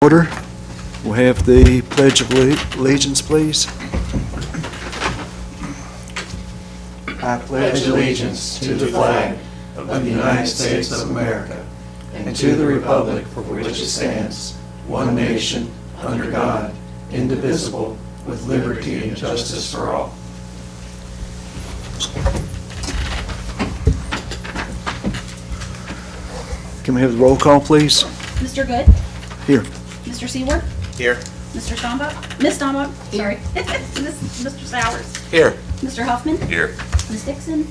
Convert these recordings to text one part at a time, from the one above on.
Order. We'll have the Pledge of Allegiance, please. I pledge allegiance to the flag of the United States of America and to the republic for which it stands, one nation, under God, indivisible, with liberty and justice for all. Can we have the roll call, please? Mr. Good? Here. Mr. Seaward? Here. Mr. Stombaugh? Miss Stombaugh? Sorry. Mr. Sowers? Here. Mr. Huffman? Here. Ms. Dixon?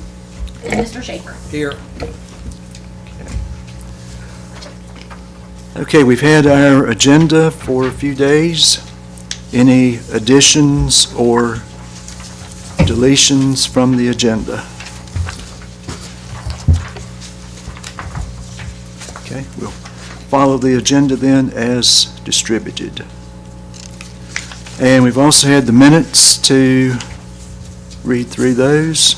And Mr. Schaefer? Here. Okay, we've had our agenda for a few days. Any additions or deletions from the agenda? Okay, we'll follow the agenda then as distributed. And we've also had the minutes to read through those.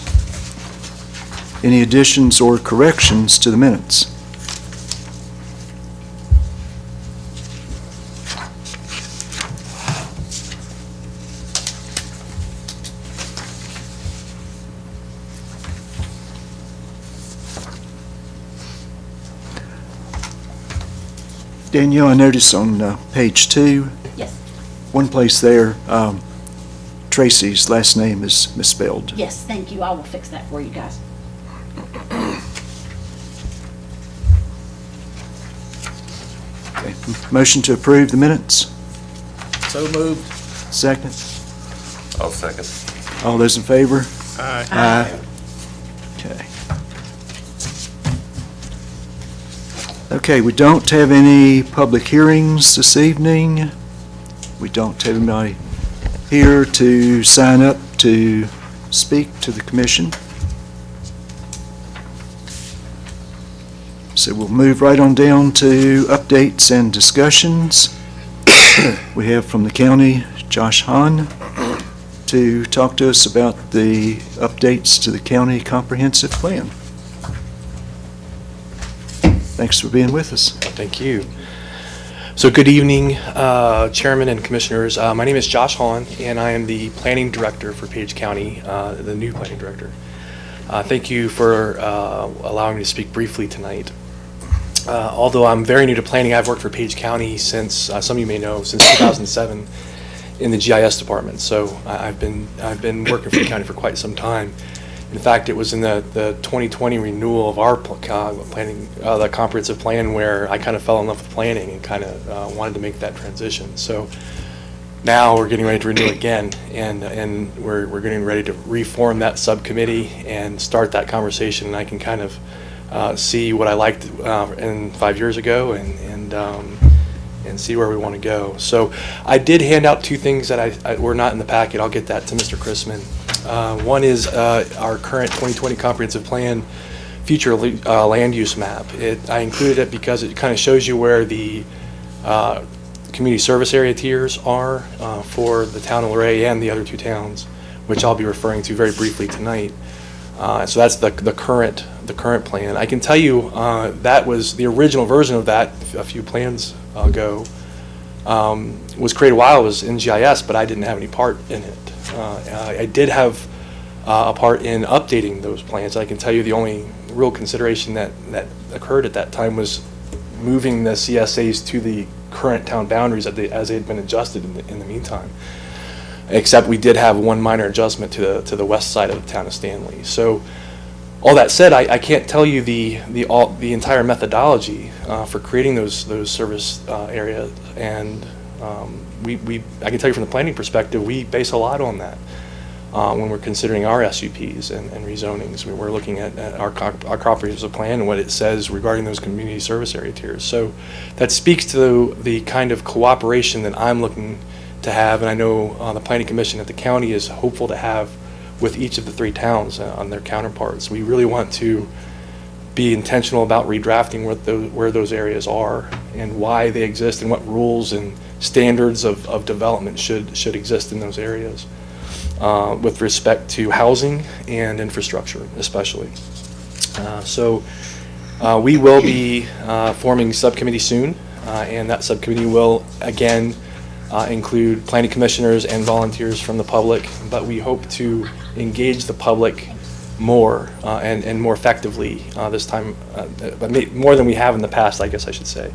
Any additions or corrections to the minutes? Danielle, I noticed on page 2, Yes. one place there, Tracy's last name is misspelled. Yes, thank you. I will fix that for you guys. Okay. Motion to approve the minutes? So moved. Second? I'll second. All those in favor? Aye. Aye. Okay. Okay, we don't have any public hearings this evening. We don't have anybody here to sign up to speak to the commission. So we'll move right on down to updates and discussions. We have from the county, Josh Hahn, to talk to us about the updates to the county comprehensive plan. Thanks for being with us. Thank you. So good evening, Chairman and Commissioners. My name is Josh Hahn, and I am the Planning Director for Page County, the new Planning Director. Thank you for allowing me to speak briefly tonight. Although I'm very new to planning, I've worked for Page County since, some of you may know, since 2007 in the GIS department. So I've been working for the county for quite some time. In fact, it was in the 2020 renewal of our planning, the comprehensive plan, where I kind of fell in love with planning and kind of wanted to make that transition. So now we're getting ready to renew again, and we're getting ready to reform that subcommittee and start that conversation. And I can kind of see what I liked in 5 years ago and see where we want to go. So I did hand out two things that I were not in the packet. I'll get that to Mr. Chrisman. One is our current 2020 comprehensive plan future land use map. I included it because it kind of shows you where the community service area tiers are for the town of Luray and the other two towns, which I'll be referring to very briefly tonight. So that's the current plan. I can tell you that was the original version of that a few plans ago. Was created while it was in GIS, but I didn't have any part in it. I did have a part in updating those plans. I can tell you the only real consideration that occurred at that time was moving the CSAs to the current town boundaries as they had been adjusted in the meantime. Except we did have one minor adjustment to the west side of the town of Stanley. So all that said, I can't tell you the entire methodology for creating those service areas, and I can tell you from the planning perspective, we base a lot on that when we're considering our SUPs and rezonings. We're looking at our comprehensive plan and what it says regarding those community service area tiers. So that speaks to the kind of cooperation that I'm looking to have, and I know the Planning Commission at the county is hopeful to have with each of the three towns on their counterparts. We really want to be intentional about redrafting where those areas are and why they exist and what rules and standards of development should exist in those areas with respect to housing and infrastructure especially. So we will be forming subcommittee soon and that subcommittee will, again, include planning commissioners and volunteers from the public, but we hope to engage the public more and more effectively this time, but more than we have in the past, I guess I should say.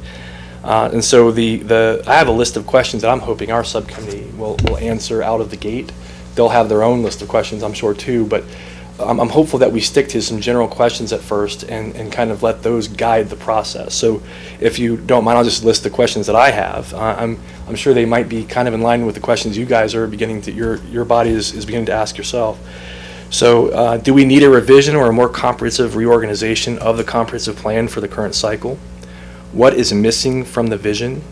And so I have a list of questions that I'm hoping our subcommittee will answer out of the gate. They'll have their own list of questions, I'm sure, too, but I'm hopeful that we stick to some general questions at first and kind of let those guide the process. So if you don't mind, I'll just list the questions that I have. I'm sure they might be kind of in line with the questions you guys are beginning to, your body is beginning to ask yourself. So do we need a revision or a more comprehensive reorganization of the comprehensive plan for the current cycle? What is missing from the vision?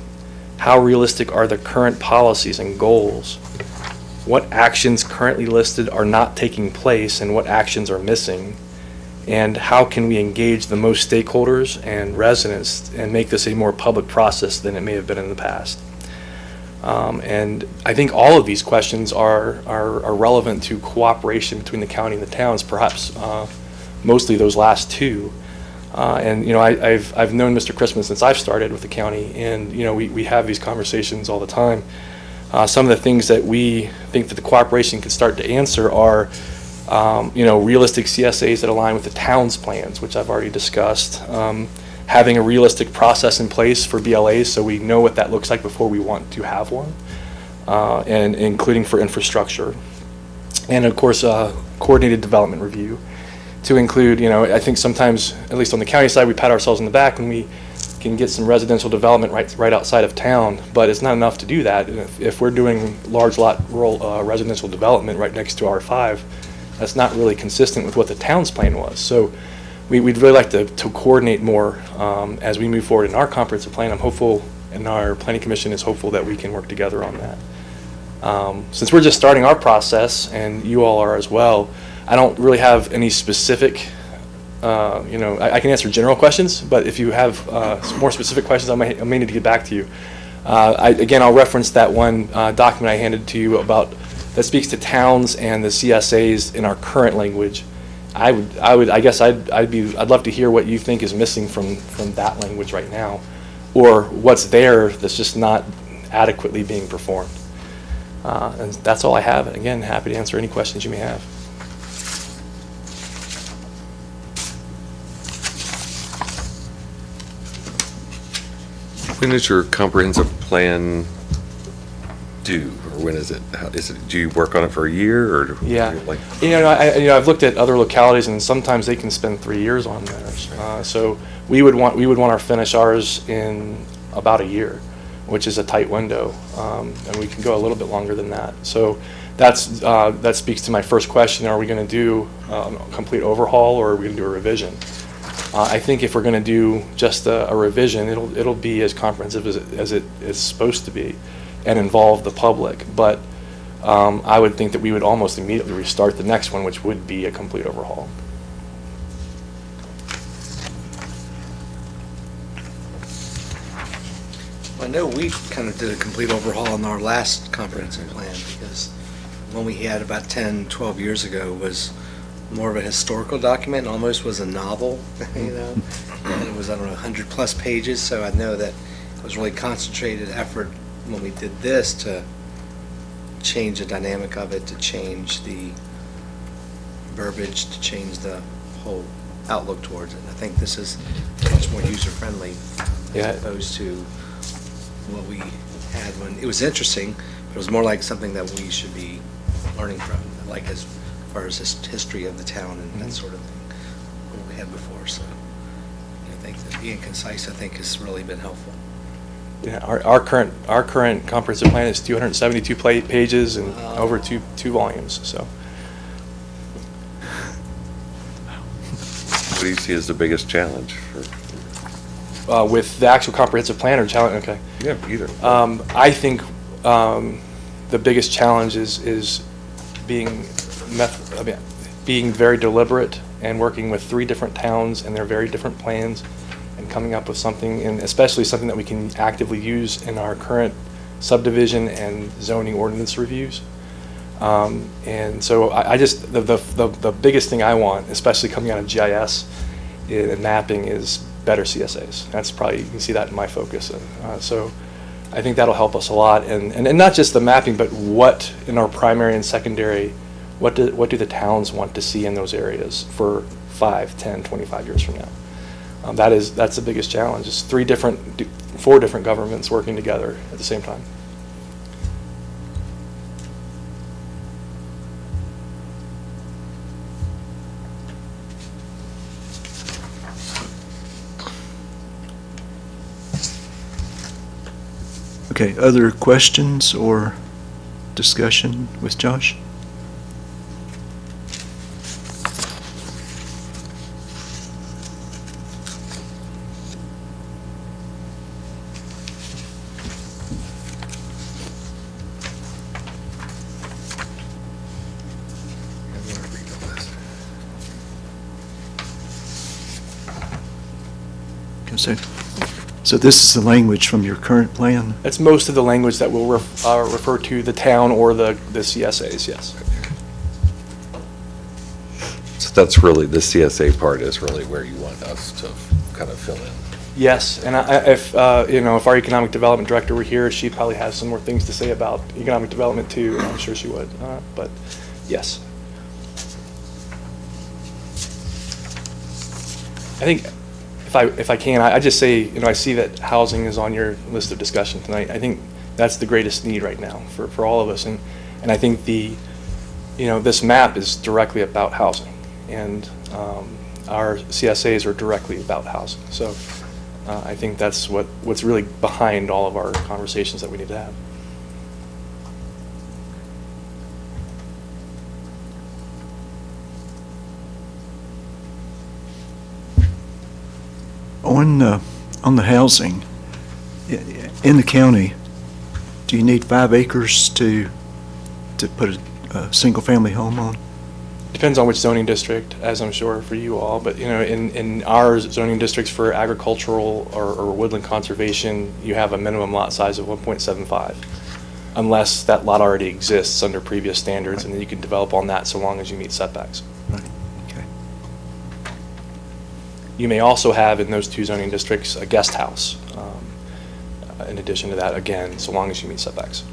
How realistic are the current policies and goals? What actions currently listed are not taking place and what actions are missing? And how can we engage the most stakeholders and residents and make this a more public process than it may have been in the past? And I think all of these questions are relevant to cooperation between the county and the towns, perhaps mostly those last two. And I've known Mr. Christmas since I've started with the county, and we have these conversations all the time. Some of the things that we think that the cooperation can start to answer are, realistic CSAs that align with the town's plans, which I've already discussed. Having a realistic process in place for BLAs so we know what that looks like before we want to have one, and including for infrastructure. And of course, coordinated development review to include, I think sometimes, at least on the county side, we pat ourselves on the back when we can get some residential development right outside of town, but it's not enough to do that. If we're doing large lot rural residential development right next to R5, that's not really consistent with what the town's plan was. So we'd really like to coordinate more as we move forward in our comprehensive plan. I'm hopeful, and our planning commission is hopeful, that we can work together on that. Since we're just starting our process, and you all are as well, I don't really have any specific I can answer general questions, but if you have some more specific questions, I may need to get back to you. Again, I'll reference that one document I handed to you that speaks to towns and the CSAs in our current language. I'd love to hear what you think is missing from that language right now, or what's there that's just not adequately being performed. And that's all I have. And again, happy to answer any questions you may have. When is your comprehensive plan due, or when is it? Do you work on it for a year, or? Yeah, I've looked at other localities, and sometimes they can spend 3 years on theirs. So we would want to finish ours in about a year, which is a tight window, and we can go a little bit longer than that. So that speaks to my first question: are we going to do a complete overhaul, or are we going to do a revision? I think if we're going to do just a revision, it'll be as comprehensive as it is supposed to be, and involve the public. But I would think that we would almost immediately restart the next one, which would be a complete overhaul. I know we kind of did a complete overhaul in our last comprehensive plan, because one we had about 10, 12 years ago was more of a historical document, almost was a novel, and it was, 100 plus pages, so I know that it was really concentrated effort when we did this to change the dynamic of it, to change the verbiage, to change the whole outlook towards it. And I think this is much more user-friendly as opposed to what we had when, it was interesting, but it was more like something that we should be learning from, like as far as this history of the town and that sort of thing, what we had before. So I think that being concise, I think, has really been helpful. Yeah, our current comprehensive plan is 272 pages and over two volumes. So, What do you see as the biggest challenge? with the actual comprehensive plan or challenge, okay. Yeah, either. I think the biggest challenge is being very deliberate and working with 3 different towns and their very different plans, and coming up with something, and especially something that we can actively use in our current subdivision and zoning ordinance reviews. And so I just, the biggest thing I want, especially coming out of GIS and mapping, is better CSAs. That's probably, you can see that in my focus. So I think that'll help us a lot. And not just the mapping, but what in our primary and secondary, what do the towns want to see in those areas for 5, 10, 25 years from now? That's the biggest challenge. It's 4 different governments working together at the same time. Okay, other questions or discussion with Josh? Okay, so this is the language from your current plan? That's most of the language that will refer to the town or the CSAs, yes. So that's really, the CSA part is really where you want us to kind of fill in. Yes, and if our economic development director were here, she probably has some more things to say about economic development too, and I'm sure she would, but yes. I think if I can, I just say, I see that housing is on your list of discussion tonight. I think that's the greatest need right now for all of us, and I think this map is directly about housing, and our CSAs are directly about housing. So I think that's what's really behind all of our conversations that we need to have. On the housing, in the county, do you need 5 acres to put a single-family home on? Depends on which zoning district, as I'm sure for you all, but in our zoning districts for agricultural or woodland conservation, you have a minimum lot size of 1.75, unless that lot already exists under previous standards, and then you can develop on that so long as you meet setbacks. Right, okay. You may also have in those 2 zoning districts a guest house. In addition to that, again, so long as you meet setbacks.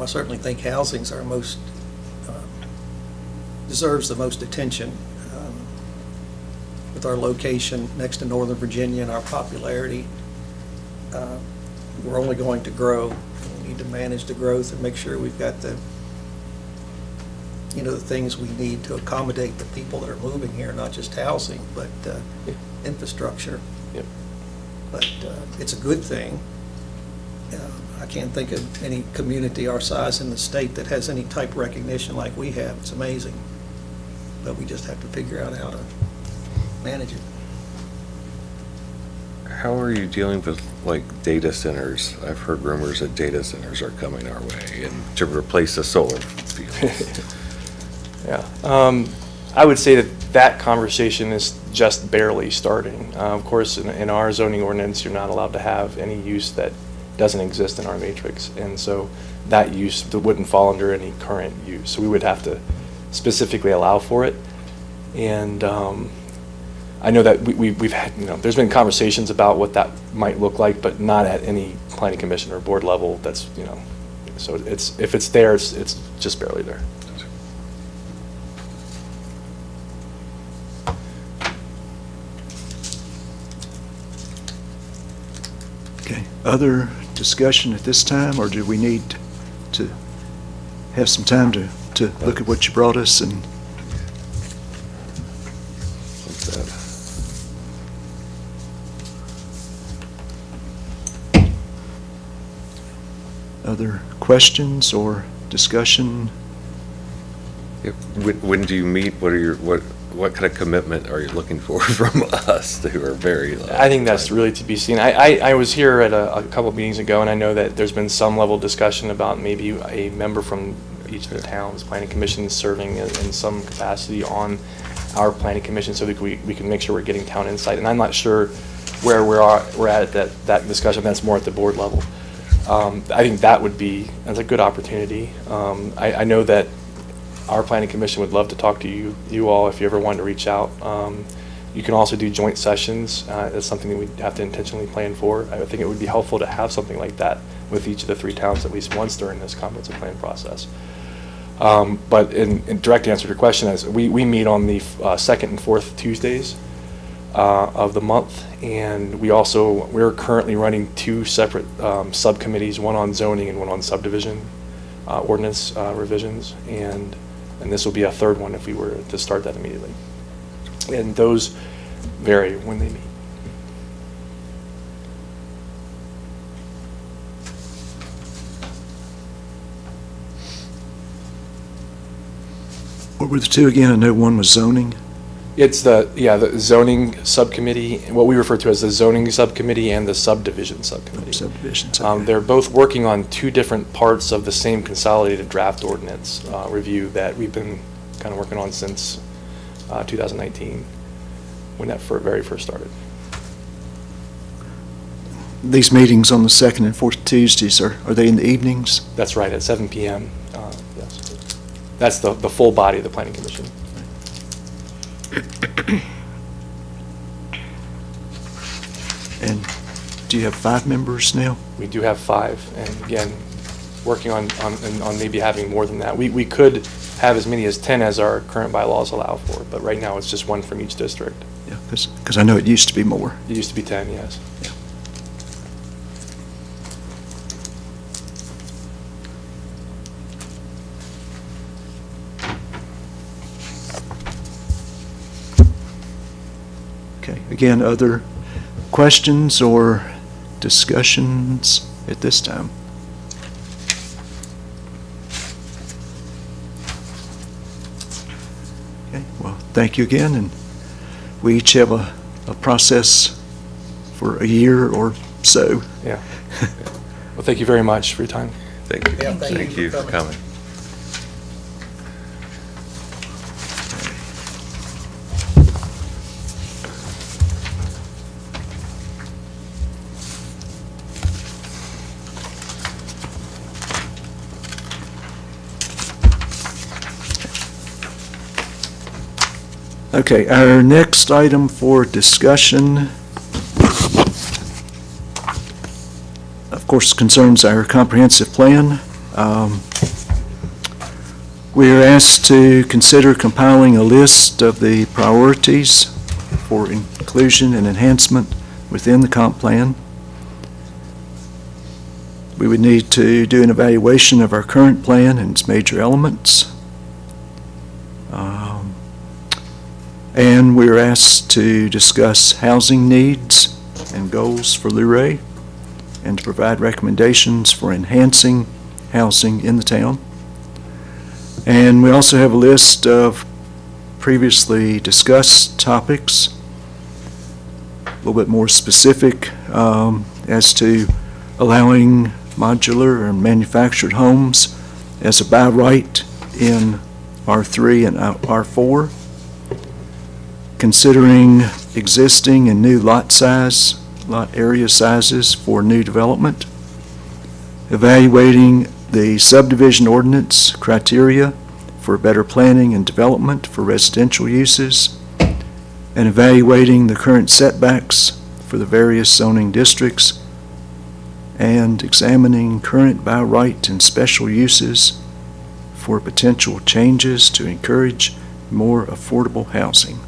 I certainly think housing's our most, deserves the most attention. With our location next to Northern Virginia and our popularity, we're only going to grow. We need to manage the growth and make sure we've got the things we need to accommodate the people that are moving here, not just housing, but infrastructure. Yep. But it's a good thing. I can't think of any community our size in the state that has any type recognition like we have. It's amazing. But we just have to figure out how to manage it. How are you dealing with like data centers? I've heard rumors that data centers are coming our way and to replace the solar fields. Yeah, I would say that conversation is just barely starting. Of course, in our zoning ordinance, you're not allowed to have any use that doesn't exist in our matrix, and so that use wouldn't fall under any current use. So we would have to specifically allow for it. And I know that we've had, there's been conversations about what that might look like, but not at any planning commission or board level. That's, so if it's there, it's just barely there. Okay, other discussion at this time, or do we need to have some time to look at what you brought us and What's that? other questions or discussion? Yep. When do you meet? What kind of commitment are you looking for from us who are very low? I think that's really to be seen. I was here at a couple of meetings ago, and I know that there's been some level of discussion about maybe a member from each of the towns' planning commissions serving in some capacity on our planning commission so that we can make sure we're getting town insight. And I'm not sure where we're at that discussion. That's more at the board level. I think that's a good opportunity. I know that our planning commission would love to talk to you all if you ever wanted to reach out. You can also do joint sessions. It's something that we'd have to intentionally plan for. I think it would be helpful to have something like that with each of the 3 towns at least once during this comprehensive plan process. But in direct answer to your question, is we meet on the second and fourth Tuesdays of the month, and we're currently running 2 separate subcommittees, one on zoning and one on subdivision ordinance revisions, and this will be a 3rd one if we were to start that immediately. And those vary when they meet. What were the 2 again? I know one was zoning. It's the zoning subcommittee, what we refer to as the zoning subcommittee and the subdivision subcommittee. Subdivisions. They're both working on 2 different parts of the same consolidated draft ordinance review that we've been kind of working on since 2019, when that very first started. These meetings on the 2nd and 4th Tuesdays, are they in the evenings? That's right, at 7 p.m. Yes. That's the full body of the planning commission. And do you have 5 members now? We do have 5, and again, working on maybe having more than that. We could have as many as 10 as our current bylaws allow for, but right now it's just 1 from each district. Yeah, because I know it used to be more. It used to be 10, yes. Yeah. Okay, again, other questions or discussions at this time? Okay, well, thank you again, and we each have a process for a year or so. Yeah. Well, thank you very much for your time. Thank you. Yeah, Thank you for coming. Okay, our next item for discussion, of course, concerns our comprehensive plan. We are asked to consider compiling a list of the priorities for inclusion and enhancement within the comp plan. We would need to do an evaluation of our current plan and its major elements. And we are asked to discuss housing needs and goals for Luray and to provide recommendations for enhancing housing in the town. And we also have a list of previously discussed topics, a little bit more specific as to allowing modular and manufactured homes as a by right in R3 and R4. Considering existing and new lot area sizes for new development, evaluating the subdivision ordinance criteria for better planning and development for residential uses, and evaluating the current setbacks for the various zoning districts, and examining current by right and special uses for potential changes to encourage more affordable housing.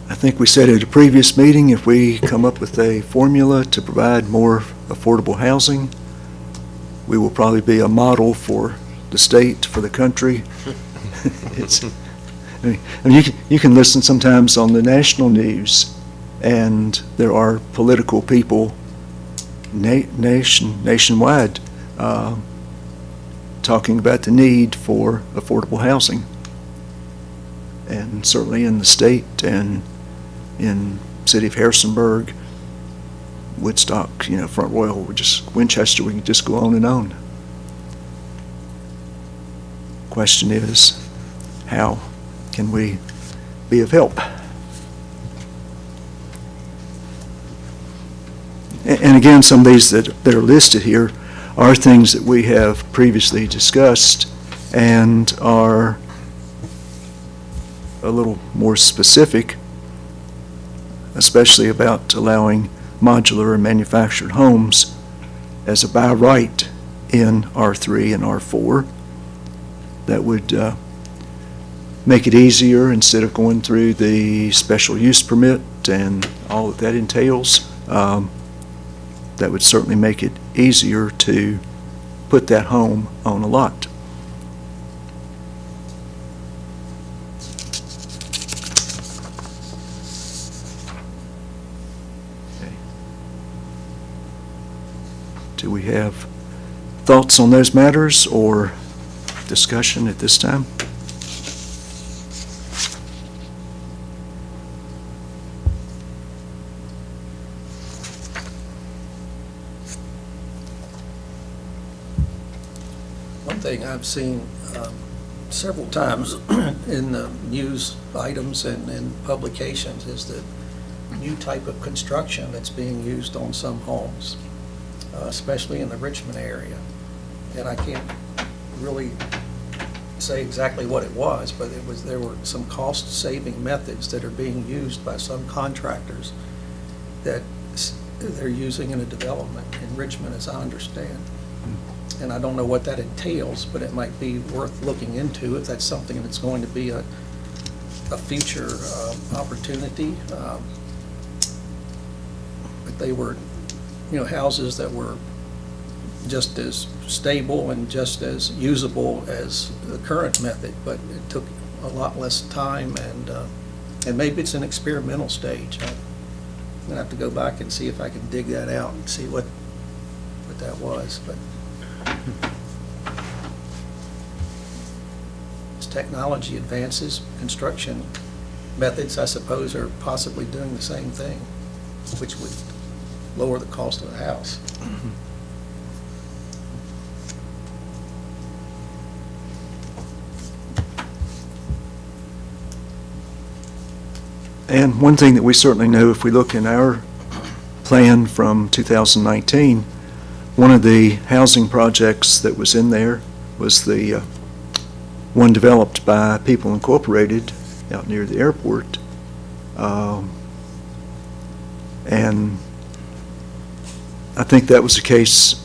I think we said at a previous meeting, if we come up with a formula to provide more affordable housing, we will probably be a model for the state, for the country. You can listen sometimes on the national news, and there are political people nationwide talking about the need for affordable housing. And certainly in the state and in city of Harrisonburg, Woodstock, Front Royal, Winchester, we can just go on and on. Question is, how can we be of help? And again, some of these that are listed here are things that we have previously discussed and are a little more specific, especially about allowing modular and manufactured homes as a by right in R3 and R4. That would make it easier instead of going through the special use permit and all that that entails. That would certainly make it easier to put that home on a lot. Okay. Do we have thoughts on those matters or discussion at this time? One thing I've seen several times in the news items and publications is the new type of construction that's being used on some homes, especially in the Richmond area. And I can't really say exactly what it was, but there were some cost-saving methods that are being used by some contractors that they're using in a development in Richmond, as I understand. And I don't know what that entails, but it might be worth looking into if that's something that's going to be a future opportunity. But they were, houses that were just as stable and just as usable as the current method, but it took a lot less time, and maybe it's an experimental stage. I'm gonna have to go back and see if I can dig that out and see what that was, but as technology advances, construction methods, I suppose, are possibly doing the same thing, which would lower the cost of the house. And one thing that we certainly know, if we look in our plan from 2019, one of the housing projects that was in there was the one developed by People Incorporated out near the airport. And I think that was a case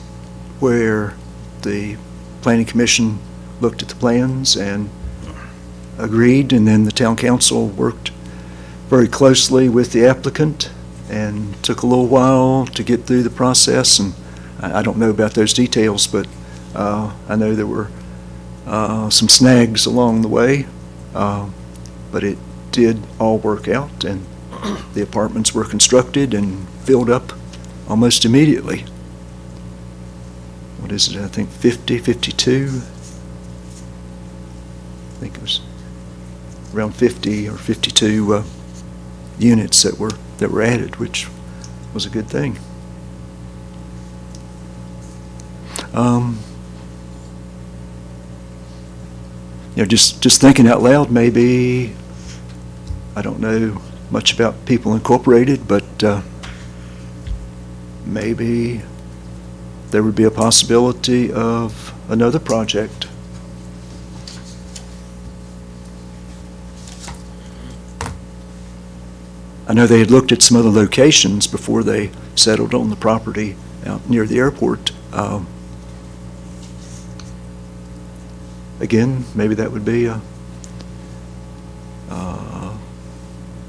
where the Planning Commission looked at the plans and agreed, and then the town council worked very closely with the applicant and took a little while to get through the process. And I don't know about those details, but I know there were some snags along the way, but it did all work out, and the apartments were constructed and filled up almost immediately. What is it, I think 52? I think it was around 50 or 52 units that were added, which was a good thing. Just thinking out loud, maybe, I don't know much about People Incorporated, but maybe there would be a possibility of another project. I know they had looked at some other locations before they settled on the property out near the airport. Again, maybe that would be a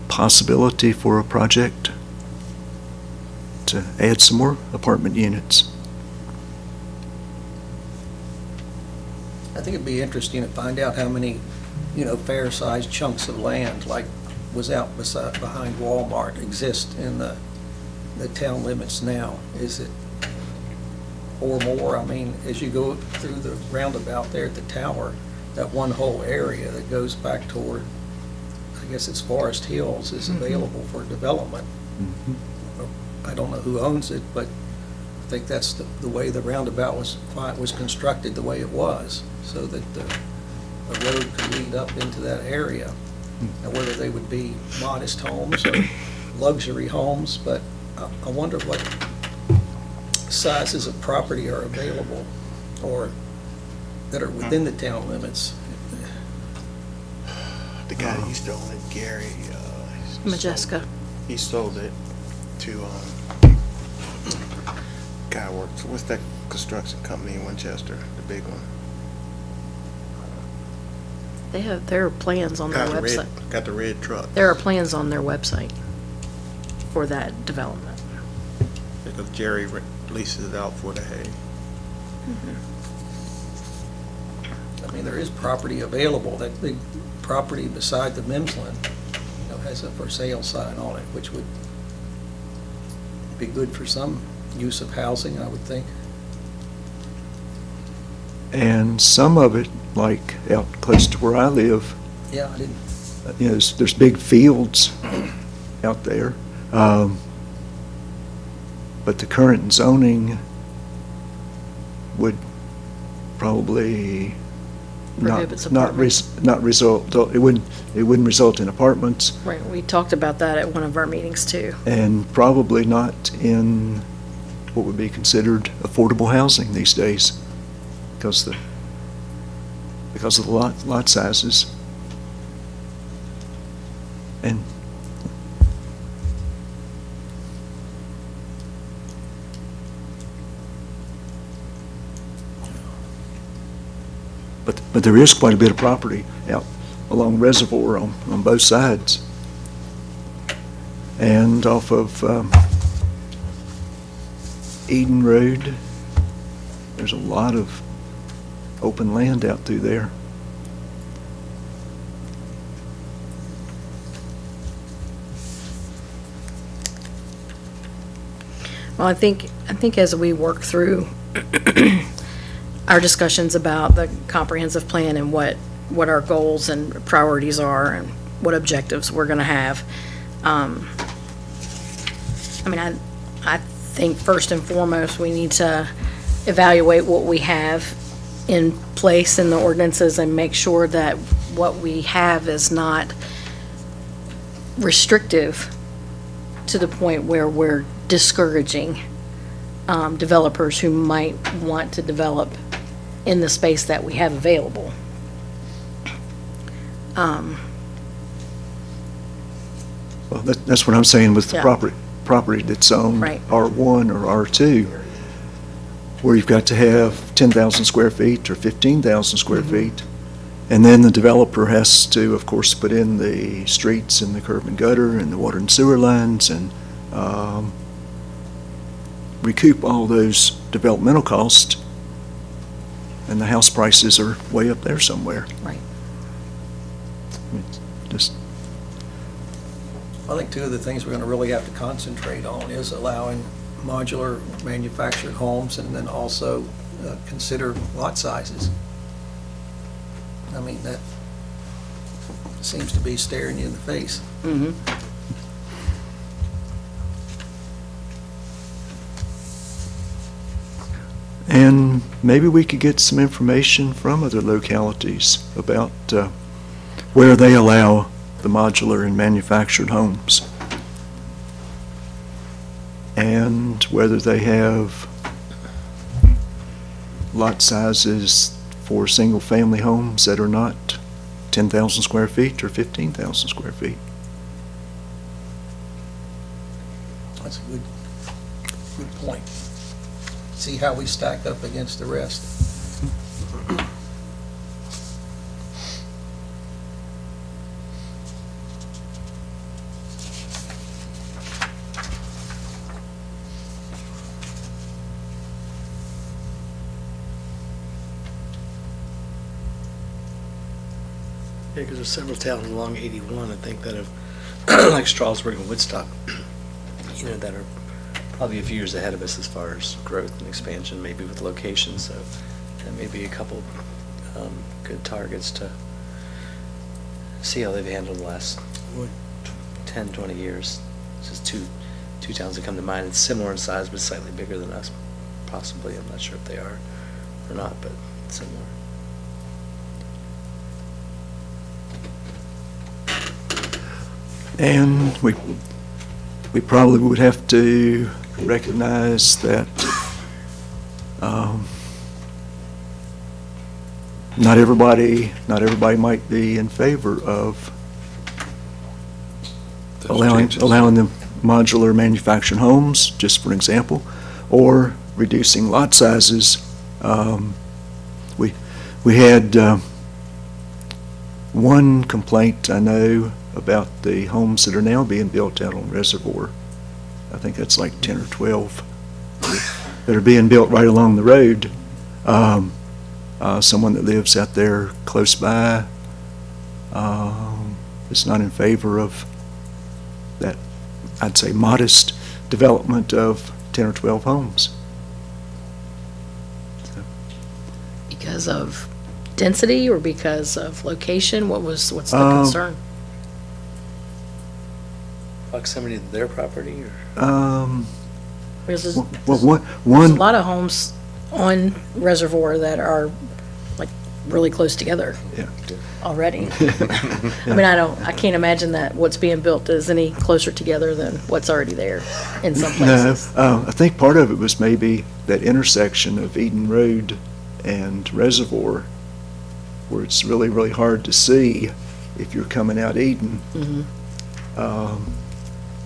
possibility for a project to add some more apartment units. I think it'd be interesting to find out how many, fair-sized chunks of land, like was out behind Walmart, exist in the town limits now. Is it or more? I mean, as you go through the roundabout there at the tower, that one whole area that goes back toward, I guess it's Forest Hills, is available for development. I don't know who owns it, but I think that's the way the roundabout was constructed, the way it was, so that the road could lead up into that area. Now, whether they would be modest homes or luxury homes, but I wonder what sizes of property are available or that are within the town limits? The guy that used to own it, Gary. Majeska. He sold it to, guy works, what's that construction company in Winchester, the big one? They have, there are plans on their Got the red, website. got the red truck. There are plans on their website for that development. Because Jerry leases it out for the hay. I mean, there is property available. That big property beside the Mimsland, has a for sale sign on it, which would be good for some use of housing, I would think. And some of it, like out close to where I live, Yeah, I didn't, there's big fields out there. But the current zoning would probably Prohibits not apartments. result, it wouldn't result in apartments, Right, we talked about that at one of our meetings too. and probably not in what would be considered affordable housing these days, because of the lot sizes. And but there is quite a bit of property out along Reservoir on both sides. And off of Eden Road, there's a lot of open land out through there. Well, I think as we work through our discussions about the comprehensive plan and what our goals and priorities are and what objectives we're gonna have, I mean, I think first and foremost, we need to evaluate what we have in place in the ordinances and make sure that what we have is not restrictive to the point where we're discouraging developers who might want to develop in the space that we have available. Well, that's what I'm saying with the Yeah. property that's on Right. R1 or R2, where you've got to have 10,000 square feet or 15,000 square feet. And then the developer has to, of course, put in the streets and the curb and gutter and the water and sewer lines and recoup all those developmental costs. And the house prices are way up there somewhere. Right. It's just, I think two of the things we're gonna really have to concentrate on is allowing modular manufactured homes and then also consider lot sizes. I mean, that seems to be staring you in the face. Mm-hmm. and maybe we could get some information from other localities about where they allow the modular and manufactured homes, and whether they have lot sizes for single-family homes that are not 10,000 square feet or 15,000 square feet. That's a good point. See how we stack up against the rest. Yeah, because there's several towns along 81, I think, that have, like Strasburg and Woodstock, that are probably a few years ahead of us as far as growth and expansion, maybe with locations, so that may be a couple good targets to see how they've handled the last 10, 20 years. It's just two towns that come to mind. It's similar in size, but slightly bigger than us, possibly. I'm not sure if they are or not, but similar. And we probably would have to recognize that Um, Not everybody might be in favor of Those allowing changes. the modular manufactured homes, just for example, or reducing lot sizes. We had one complaint, I know, about the homes that are now being built out on Reservoir. I think that's like 10 or 12 that are being built right along the road. Someone that lives out there close by is not in favor of that, I'd say, modest development of 10 or 12 homes. Because of density or because of location? What's the Um, concern? Proximity to their property or? Because there's Well, there's a one, lot of homes on Reservoir that are like really close together yeah. already. I mean, I can't imagine that what's being built is any closer together than what's already there in some No, places. I think part of it was maybe that intersection of Eden Road and Reservoir, where it's really, really hard to see if you're coming out Eden. Mhm.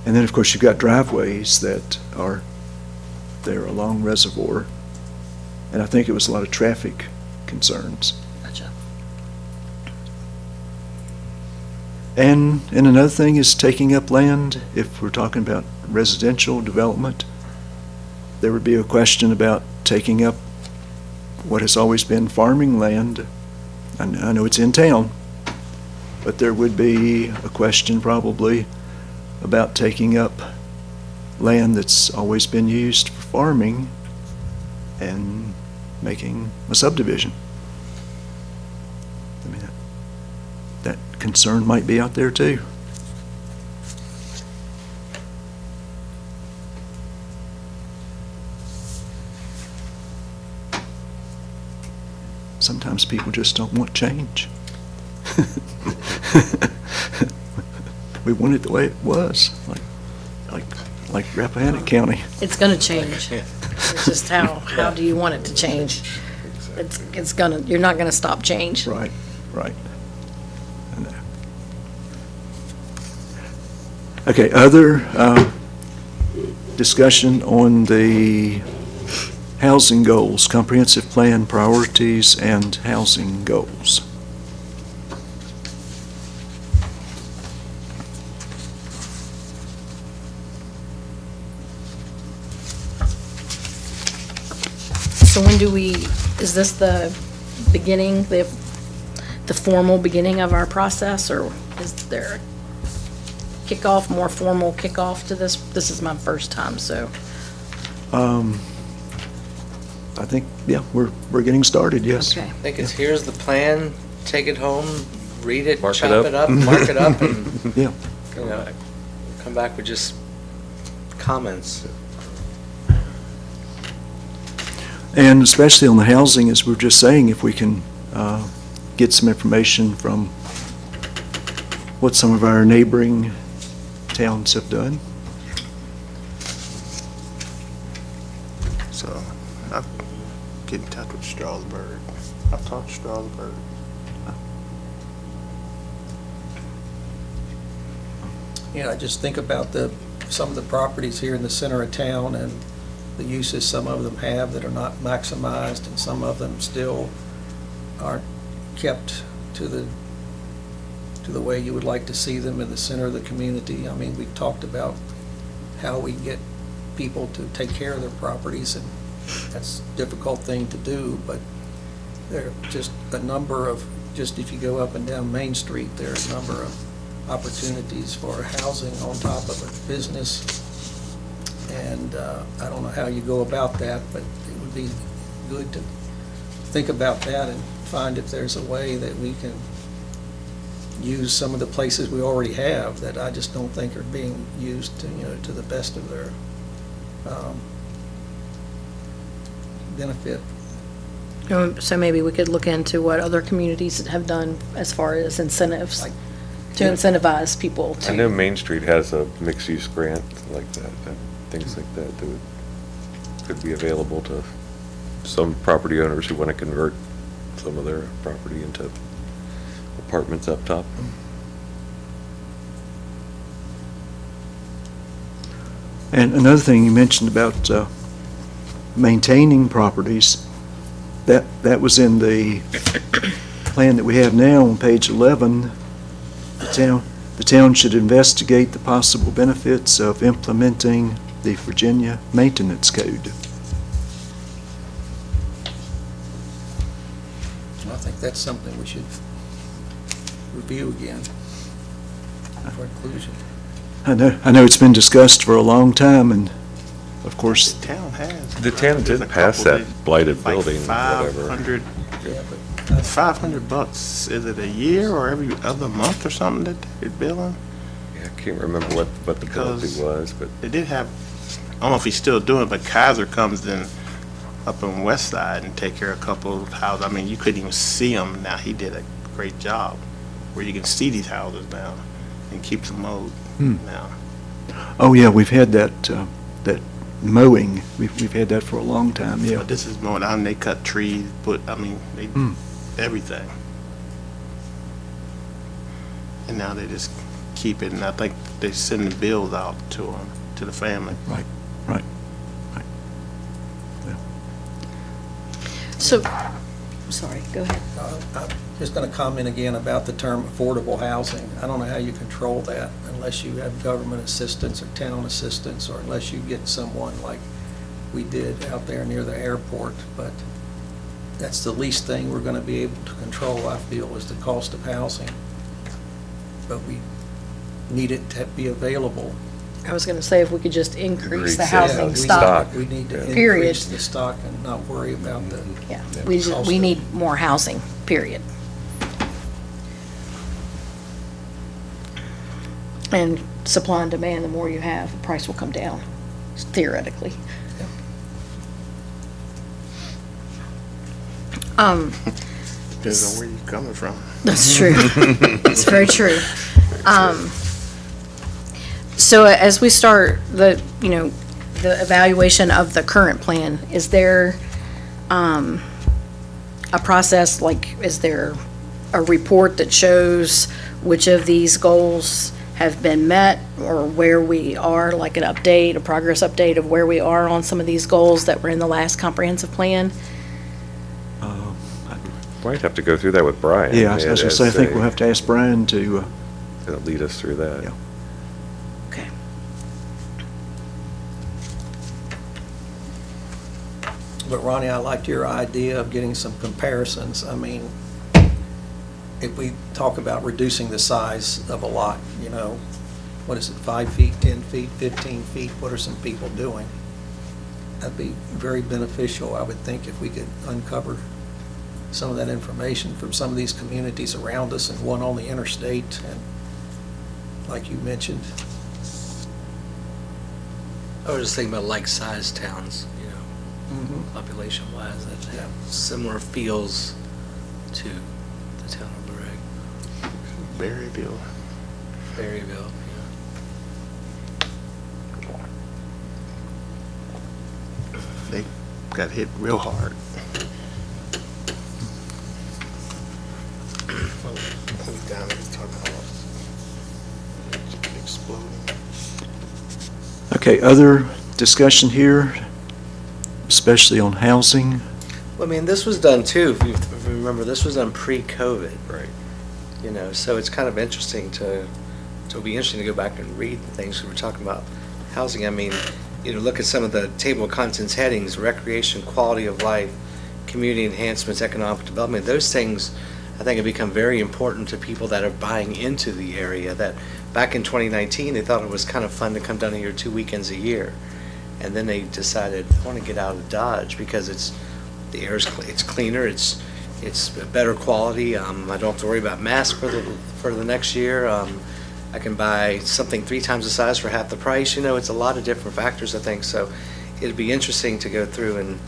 And then, of course, you've got driveways that are there along Reservoir, and I think it was a lot of traffic concerns. Gotcha. And another thing is taking up land. If we're talking about residential development, there would be a question about taking up what has always been farming land. I know it's in town, but there would be a question probably about taking up land that's always been used for farming and making a subdivision. I mean, that concern might be out there too. Sometimes people just don't want change. We want it the way it was, like Rappahannock County. It's gonna change. It's just how do you want it to change? You're not gonna stop change. Right, right. I know. Okay, other discussion on the housing goals, comprehensive plan priorities and housing goals. So when is this the beginning, the formal beginning of our process, or is there a kickoff, more formal kickoff to this? This is my first time, so. I think, yeah, we're getting started, yes. Okay. I think it's, here's the plan, take it home, read it, Mark it chop up. it up, mark it up, and, Yeah. you know, come back with just comments. And especially on the housing, as we were just saying, if we can get some information from what some of our neighboring towns have done. So I'll get in touch with Strasburg. I've talked to Strasburg. Yeah, I just think about some of the properties here in the center of town and the uses some of them have that are not maximized, and some of them still aren't kept to the way you would like to see them in the center of the community. I mean, we've talked about how we get people to take care of their properties, and that's a difficult thing to do, but there are just a number of, just if you go up and down Main Street, there are a number of opportunities for housing on top of a business. And I don't know how you go about that, but it would be good to think about that and find if there's a way that we can use some of the places we already have that I just don't think are being used to, to the best of their benefit. So maybe we could look into what other communities have done as far as incentives, Like, to incentivize people I know to. Main Street has a mixed-use grant like that, things like that could be available to some property owners who want to convert some of their property into apartments up top. And another thing you mentioned about maintaining properties, that was in the plan that we have now on page 11. The town should investigate the possible benefits of implementing the Virginia Maintenance Code. I think that's something we should review again for inclusion. I know it's been discussed for a long time, and of course, The town has. The town There's did a pass couple that blighted like building, whatever. 500, Yeah, but $500, is it a year or every other month or something that they're billing? Yeah, I can't remember what the penalty Because- was, but They did have, I don't know if he's still doing it, but Kaiser comes in up on West Side and take care of a couple of houses. I mean, you couldn't even see them. Now, he did a great job where you can see these houses now and keep them mowed now. oh yeah, we've had that mowing. We've had that for a long time, yeah. But this is mowed down, they cut trees, they, everything. And now they just keep it, and I think they send the bills out to them, to the family. Right. So, sorry, go ahead. I'm just going to comment again about the term affordable housing. I don't know how you control that unless you have government assistance or town assistance, or unless you get someone like we did out there near the airport. But that's the least thing we're going to be able to control, I feel, is the cost of housing. But we need it to be available. I was going to say if we could just increase the Increase, housing yeah, we- stock. We need to Period. increase the stock and not worry about the, Yeah, we need more housing, period. And supply and demand, the more you have, the price will come down, theoretically. Depends on where you're coming from. That's true. It's very true. So as we start the evaluation of the current plan, is there, a process, like, is there a report that shows which of these goals have been met, or where we are, like an update, a progress update of where we are on some of these goals that were in the last comprehensive plan? might have to go through that with Brian. Yeah, I was going to say, I think we'll have to ask Brian to, Lead us through that. Yeah. Okay. but Ronnie, I liked your idea of getting some comparisons. I mean, if we talk about reducing the size of a lot, what is it, 5 feet, 10 feet, 15 feet? What are some people doing? That'd be very beneficial, I would think, if we could uncover some of that information from some of these communities around us and one on the interstate, and like you mentioned. I was just thinking about like-sized towns, population-wise, that have similar feels to the town of Luray. Berryville. Berryville, They got hit real hard. Who's down there talking about exploding? okay, other discussion here, especially on housing. Well, I mean, this was done too, if you remember, this was done pre-COVID. Right. So it's kind of interesting it'll be interesting to go back and read things. We're talking about housing. I mean, look at some of the table of contents headings: recreation, quality of life, community enhancements, economic development. Those things, I think, have become very important to people that are buying into the area. That back in 2019, they thought it was kind of fun to come down here 2 weekends a year. And then they decided, I want to get out of Dodge because the air is it's cleaner, it's better quality. I don't have to worry about masks for the next year. I can buy something 3 times the size for half the price. It's a lot of different factors, I think. So it'd be interesting to go through and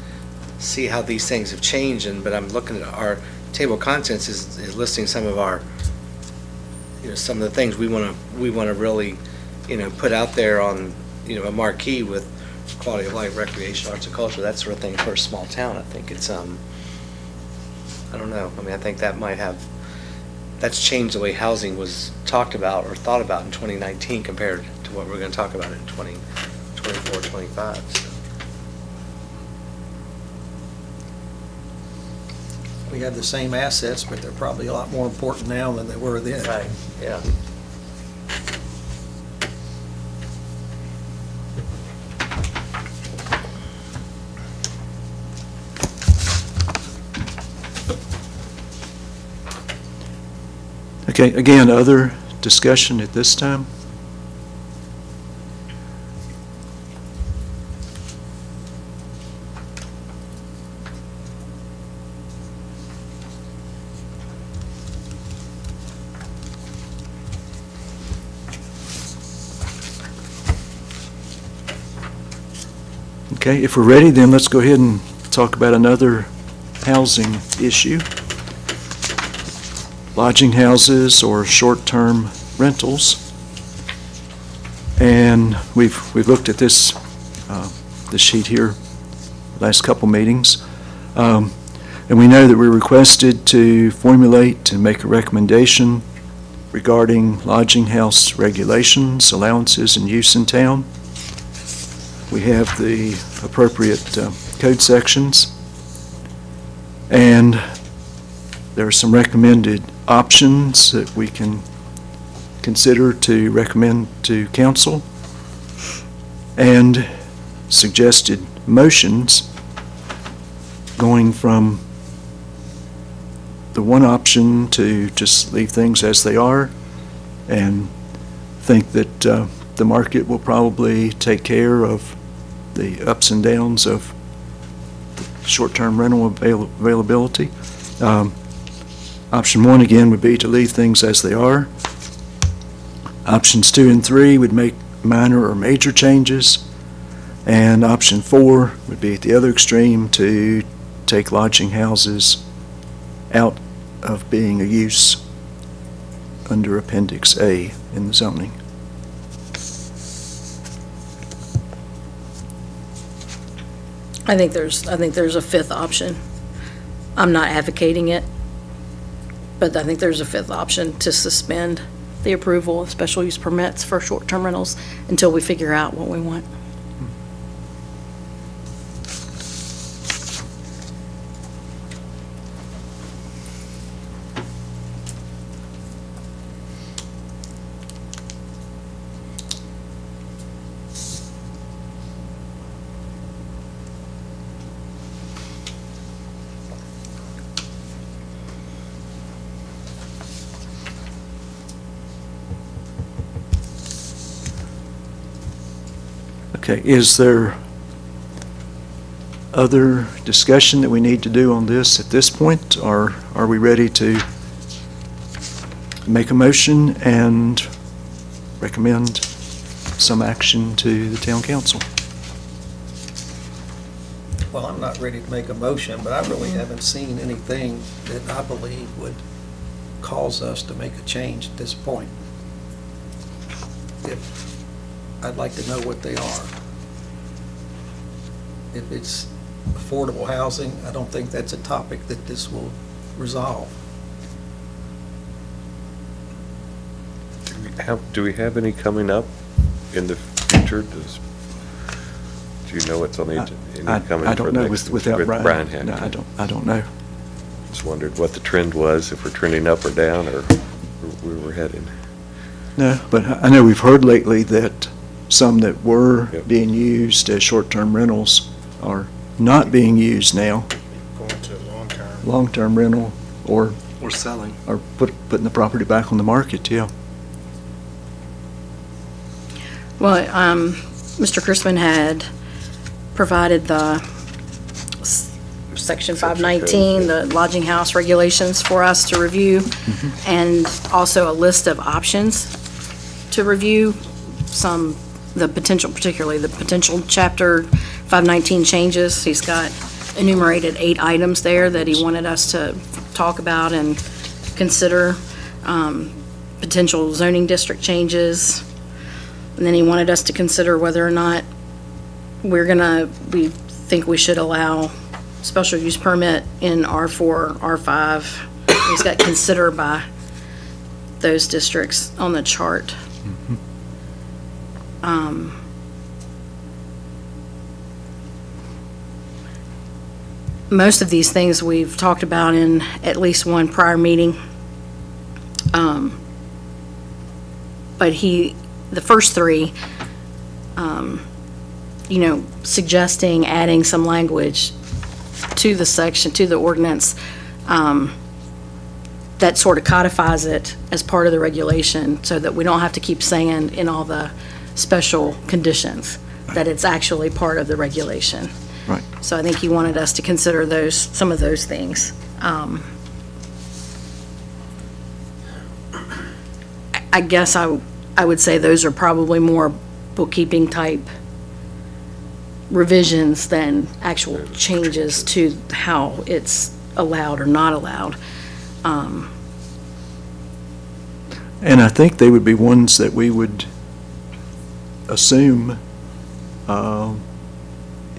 see how these things have changed. But I'm looking at our table of contents is listing some of our, some of the things we want to really, put out there on, a marquee with quality of life, recreation, arts and culture, that sort of thing for a small town. I think it's, I don't know. I mean, I think that might have, that's changed the way housing was talked about or thought about in 2019 compared to what we're going to talk about in 2024, 25. So. We have the same assets, but they're probably a lot more important now than they were then. Right, yeah. Okay, again, other discussion at this time? Okay, if we're ready, then let's go ahead and talk about another housing issue. Lodging houses or short-term rentals. And we've looked at this sheet here last couple meetings. And we know that we're requested to formulate and make a recommendation regarding lodging house regulations, allowances, and use in town. We have the appropriate code sections, and there are some recommended options that we can consider to recommend to council, and suggested motions going from the one option to just leave things as they are and think that the market will probably take care of the ups and downs of short-term rental availability. Option 1, again, would be to leave things as they are. Options 2 and 3 would make minor or major changes. And option 4 would be at the other extreme, to take lodging houses out of being a use under Appendix A in the zoning. I think there's a fifth option. I'm not advocating it, but I think there's a fifth option to suspend the approval of special use permits for short-term rentals until we figure out what we want. Okay, is there other discussion that we need to do on this at this point, or are we ready to make a motion and recommend some action to the town council? Well, I'm not ready to make a motion, but I really haven't seen anything that I believe would cause us to make a change at this point. I'd like to know what they are. If it's affordable housing, I don't think that's a topic that this will resolve. Do we have any coming up in the future? Do you know what's on the agenda? I don't know without Brian. Had No, to. I don't know. Just wondered what the trend was, if we're trending up or down, or where we're heading. No, but I know we've heard lately that some that were Yep. being used as short-term rentals are not being used now, Going to long-term. long-term rental, or Or selling. putting the property back on the market, yeah. Well, Mr. Chrisman had provided the Section 519, the lodging house regulations for us to review, and also a list of options to review, particularly the potential Chapter 519 changes. He's got enumerated 8 items there that he wanted us to talk about and consider, potential zoning district changes. And then he wanted us to consider whether or not we think we should allow special use permit in R4, R5. It's got consider by those districts on the chart. Most of these things we've talked about in at least one prior meeting. But the first three, suggesting adding some language to the section, to the ordinance, that sort of codifies it as part of the regulation so that we don't have to keep saying in all the special conditions that it's actually part of the regulation. Right. So I think he wanted us to consider some of those things. I guess I would say those are probably more bookkeeping type revisions than actual changes to how it's allowed or not allowed. And I think they would be ones that we would assume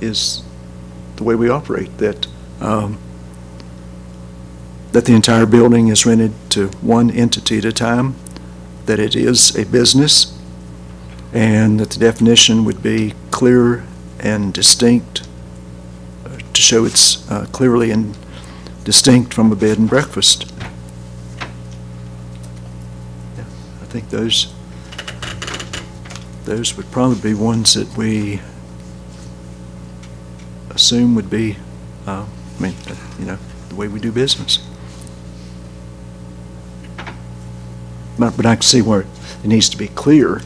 is the way we operate, that the entire building is rented to one entity at a time, that it is a business, and that the definition would be clear and distinct to show it's clearly and distinct from a bed and breakfast. Yeah, I think those would probably be ones that we assume would be, the way we do business. But I can see where it needs to be clear.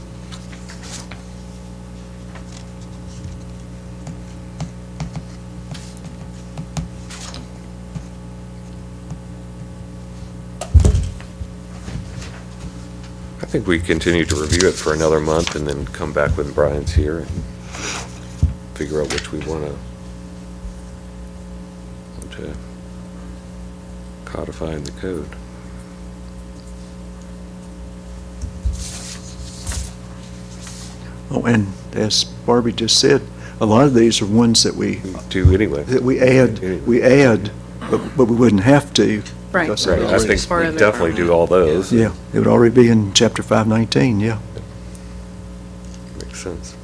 I think we continue to review it for another month and then come back when Brian's here and figure out which we want to codify in the code. Oh, and as Barbie just said, a lot of these are ones that we Do anyway. add, but we wouldn't have to. Right. because Right, they're I already- think part we of it. definitely do all those. Yeah, it would already be in chapter 519, yeah. Makes sense.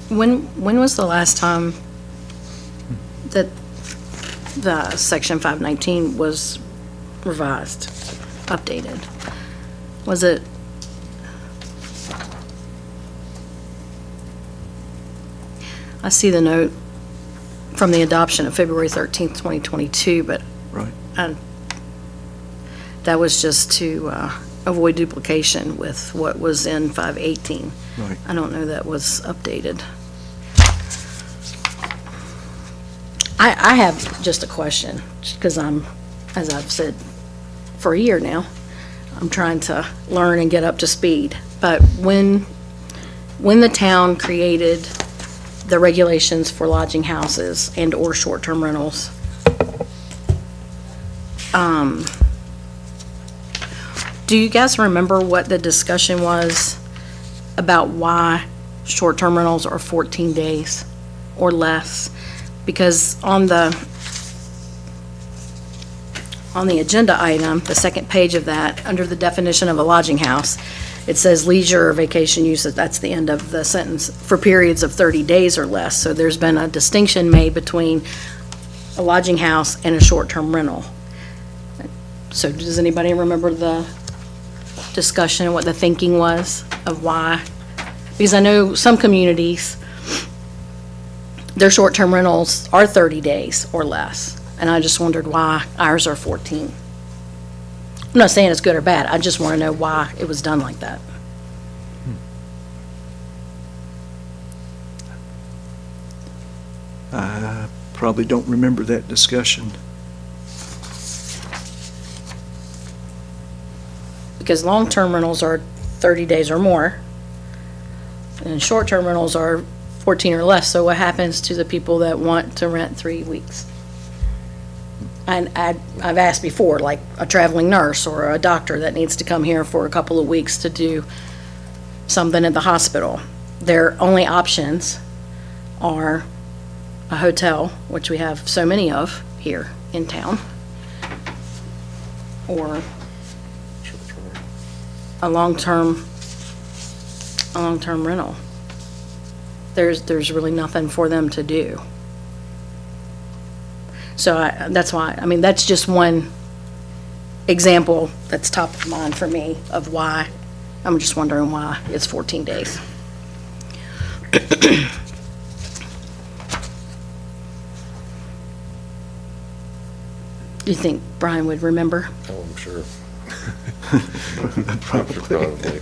When was the last time that the section 519 was revised, updated? Was it? I see the note from the adoption of February 13th, 2022, but Right. that was just to avoid duplication with what was in 518. Right. I don't know that was updated. I have just a question, because as I've said for a year now, I'm trying to learn and get up to speed. But when the town created the regulations for lodging houses and/or short-term rentals, do you guys remember what the discussion was about why short-term rentals are 14 days or less? Because on the agenda item, the second page of that, under the definition of a lodging house, it says leisure or vacation use, that's the end of the sentence, for periods of 30 days or less. So there's been a distinction made between a lodging house and a short-term rental. So does anybody remember the discussion, what the thinking was of why? Because I know some communities, their short-term rentals are 30 days or less, and I just wondered why ours are 14. I'm not saying it's good or bad, I just want to know why it was done like that. I probably don't remember that discussion. Because long-term rentals are 30 days or more, and short-term rentals are 14 or less, so what happens to the people that want to rent 3 weeks? And I've asked before, like a traveling nurse or a doctor that needs to come here for a couple of weeks to do something at the hospital, their only options are a hotel, which we have so many of here in town, or a long-term rental. There's really nothing for them to do. So that's why, I mean, that's just one example that's top of mind for me of why, I'm just wondering why it's 14 days. Do you think Brian would remember? Oh, I'm sure. Probably.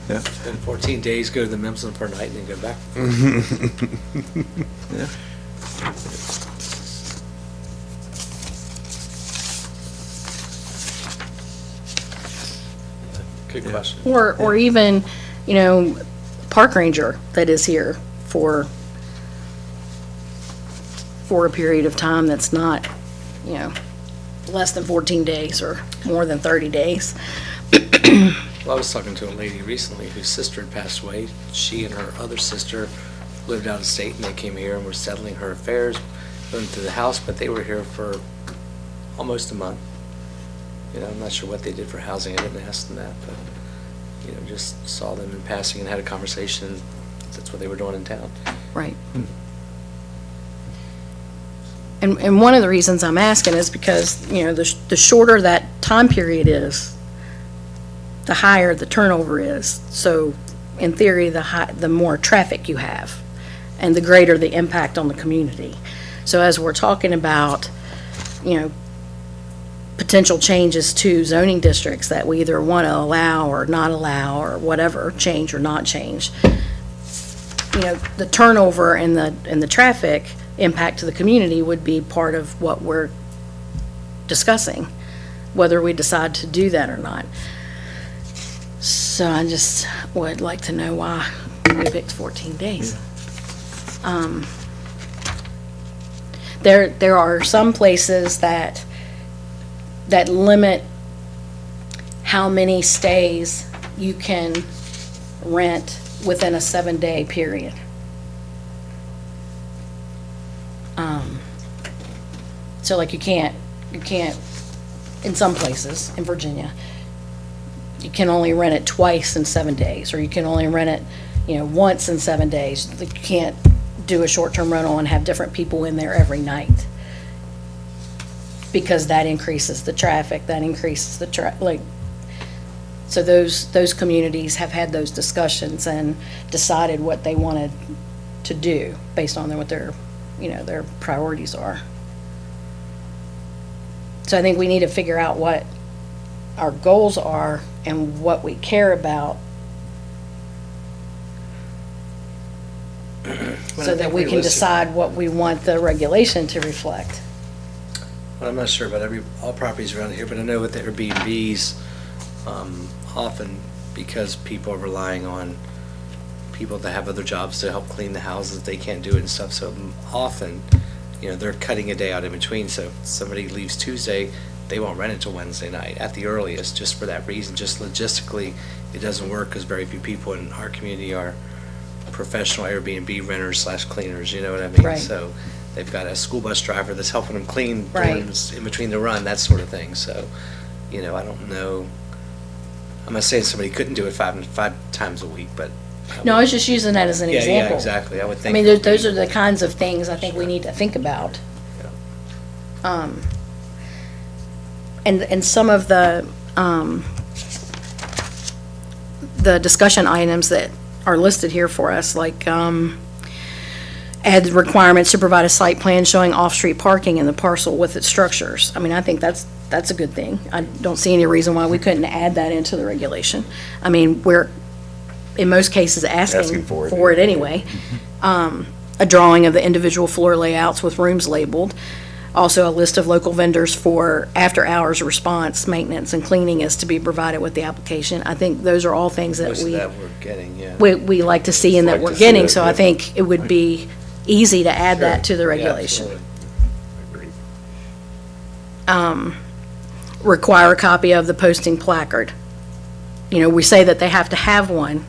In 14 days, go to the Memphis for a night and then go back. Yeah. Good question. Or even, park ranger that is here for a period of time that's not, less than 14 days or more than 30 days. Well, I was talking to a lady recently whose sister had passed away. She and her other sister lived out of state, and they came here and were settling her affairs, going through the house, but they were here for almost a month. I'm not sure what they did for housing. I didn't ask them that, but, just saw them in passing and had a conversation. That's what they were doing in town. Right. And one of the reasons I'm asking is because, the shorter that time period is, the higher the turnover is. So in theory, the more traffic you have and the greater the impact on the community. So as we're talking about, potential changes to zoning districts that we either want to allow or not allow or whatever, change or not change, the turnover and the traffic impact to the community would be part of what we're discussing, whether we decide to do that or not. So I just would like to know why we picked 14 days. There are some places that limit how many stays you can rent within a 7-day period. So like you can't, in some places in Virginia, you can only rent it twice in 7 days, or you can only rent it, once in 7 days. You can't do a short-term rental and have different people in there every night, because that increases the traffic, that increases the so those communities have had those discussions and decided what they wanted to do based on what their priorities are. So I think we need to figure out what our goals are and what we care about, so that we can decide what we want the regulation to reflect. Well, I'm not sure about all properties around here, but I know with the Airbnbs, often because people are relying on people that have other jobs to help clean the houses, they can't do it and stuff, so often, they're cutting a day out in between, so if somebody leaves Tuesday, they won't rent it till Wednesday night at the earliest, just for that reason. Just logistically, it doesn't work because very few people in our community are professional Airbnb renters / cleaners, you know what I mean? Right. So they've got a school bus driver that's helping them clean Right. in between the run, that sort of thing. So, I don't know. I'm not saying somebody couldn't do it five times a week, but. No, I was just using that as an example. Yeah, exactly. I would I think. mean, those are the kinds of things I think we need to think about. And some of the discussion items that are listed here for us, like add requirements to provide a site plan showing off-street parking in the parcel with its structures. I mean, I think that's a good thing. I don't see any reason why we couldn't add that into the regulation. I mean, we're, in most cases, asking for it anyway. A drawing of the individual floor layouts with rooms labeled. Also, a list of local vendors for after-hours response, maintenance, and cleaning is to be provided with the application. I think those are all things that Most of that we're getting, yeah. we like to see and that we're getting, so I think it would be easy to add that to the Yeah, regulation. absolutely. Require a copy of the posting placard. we say that they have to have one,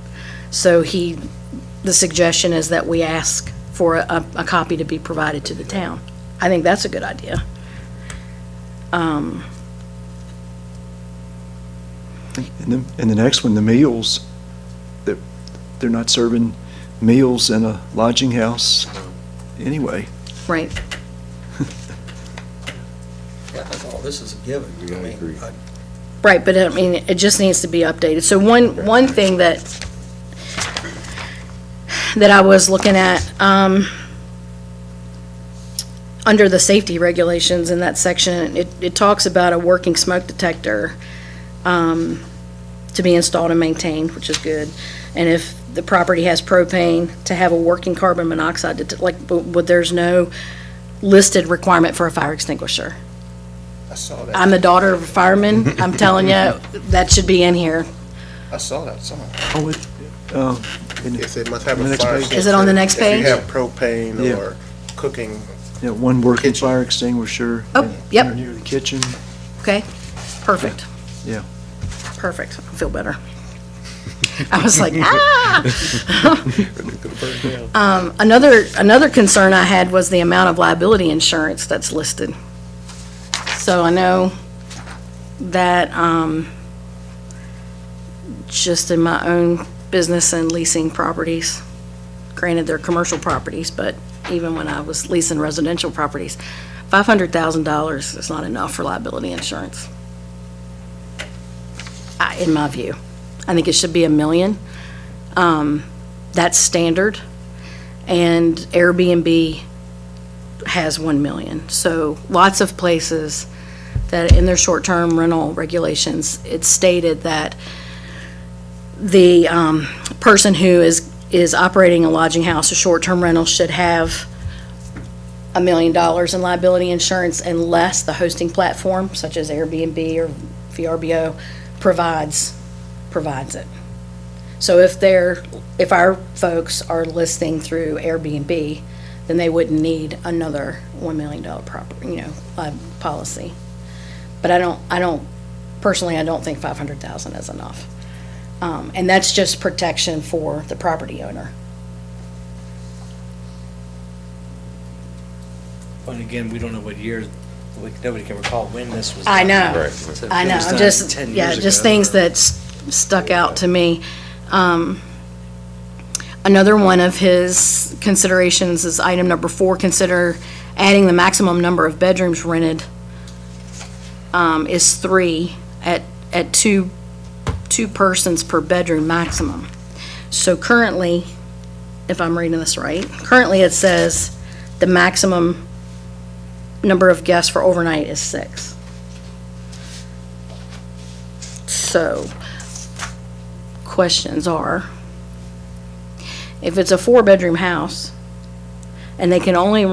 so the suggestion is that we ask for a copy to be provided to the town. I think that's a good idea. And the next one, the meals, they're not serving meals in a lodging house anyway. Right. Yeah, that's all, this is a given. I mean, Right, but I mean, it just needs to be updated. So one thing that I was looking at, under the safety regulations in that section, it talks about a working smoke detector to be installed and maintained, which is good. And if the property has propane, to have a working carbon monoxide, but there's no listed requirement for a fire extinguisher. I saw that. I'm the daughter of a fireman. I'm telling you, that should be in here. I saw that somewhere. Oh, Yes, it must have The a next fire. page. Is it on the next If page? you have propane Yeah. or cooking, yeah, one working Kitchen. fire extinguisher. Oh, yep. Near the kitchen, Okay, perfect. yeah. Perfect. I feel better. I was like, Another concern I had was the amount of liability insurance that's listed. So I know that, just in my own business and leasing properties, granted they're commercial properties, but even when I was leasing residential properties, $500,000 is not enough for liability insurance. In my view. I think it should be $1 million. That's standard. And Airbnb has $1 million. So lots of places that in their short-term rental regulations, it's stated that the person who is operating a lodging house, a short-term rental, should have $1 million in liability insurance unless the hosting platform, such as Airbnb or VRBO, provides it. So if our folks are listing through Airbnb, then they wouldn't need another $1 million policy. But personally, I don't think 500,000 is enough. And that's just protection for the property owner. But again, we don't know what year, nobody can recall when this was. I done. know. Right. So if I it know, was I'm done just, 10 yeah, years just ago, things that stuck out to me. Another one of his considerations is item number 4, consider adding the maximum number of bedrooms rented is 3 at two persons per bedroom maximum. So currently, if I'm reading this right, currently it says the maximum number of guests for overnight is 6. So, questions are, if it's a 4-bedroom house and they can only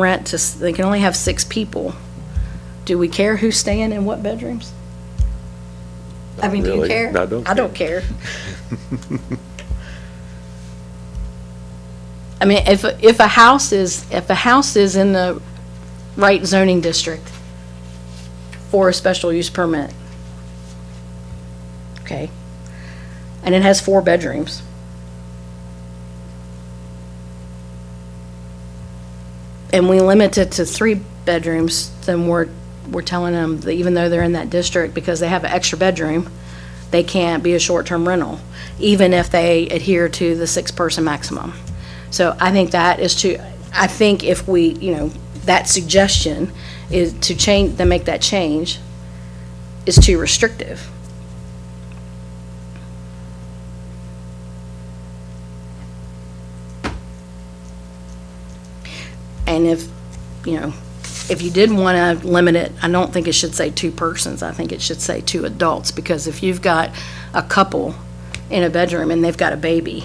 have 6 people, do we care who's staying in what bedrooms? I mean, do you really. care? I don't I don't care. I mean, if a house is in the right zoning district for a special use permit, okay, and it has 4 bedrooms, and we limit it to 3 bedrooms, then we're telling them that even though they're in that district, because they have an extra bedroom, they can't be a short-term rental, even if they adhere to the 6-person maximum. So I think I think if we, that suggestion is to make that change is too restrictive. And if you did want to limit it, I don't think it should say 2 persons. I think it should say 2 adults, because if you've got a couple in a bedroom and they've got a baby,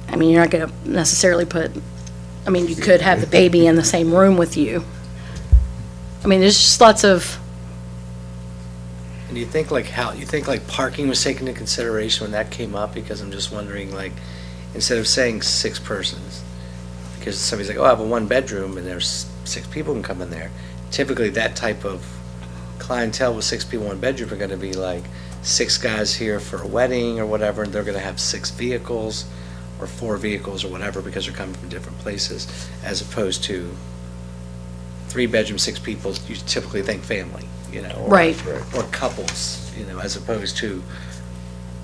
I mean, you're not going to necessarily you could have the baby in the same room with you. I mean, there's just lots of, And you think like parking was taken into consideration when that came up? Because I'm just wondering, like, instead of saying 6 persons, because somebody's like, oh, I have a 1-bedroom and there's 6 people can come in there. Typically, that type of clientele with 6 people in 1 bedroom are gonna be like 6 guys here for a wedding or whatever, and they're gonna have 6 vehicles or 4 vehicles or whatever because they're coming from different places, as opposed to 3-bedroom, 6 people, you typically think family, you know? or- Right. Or couples, you know, as opposed to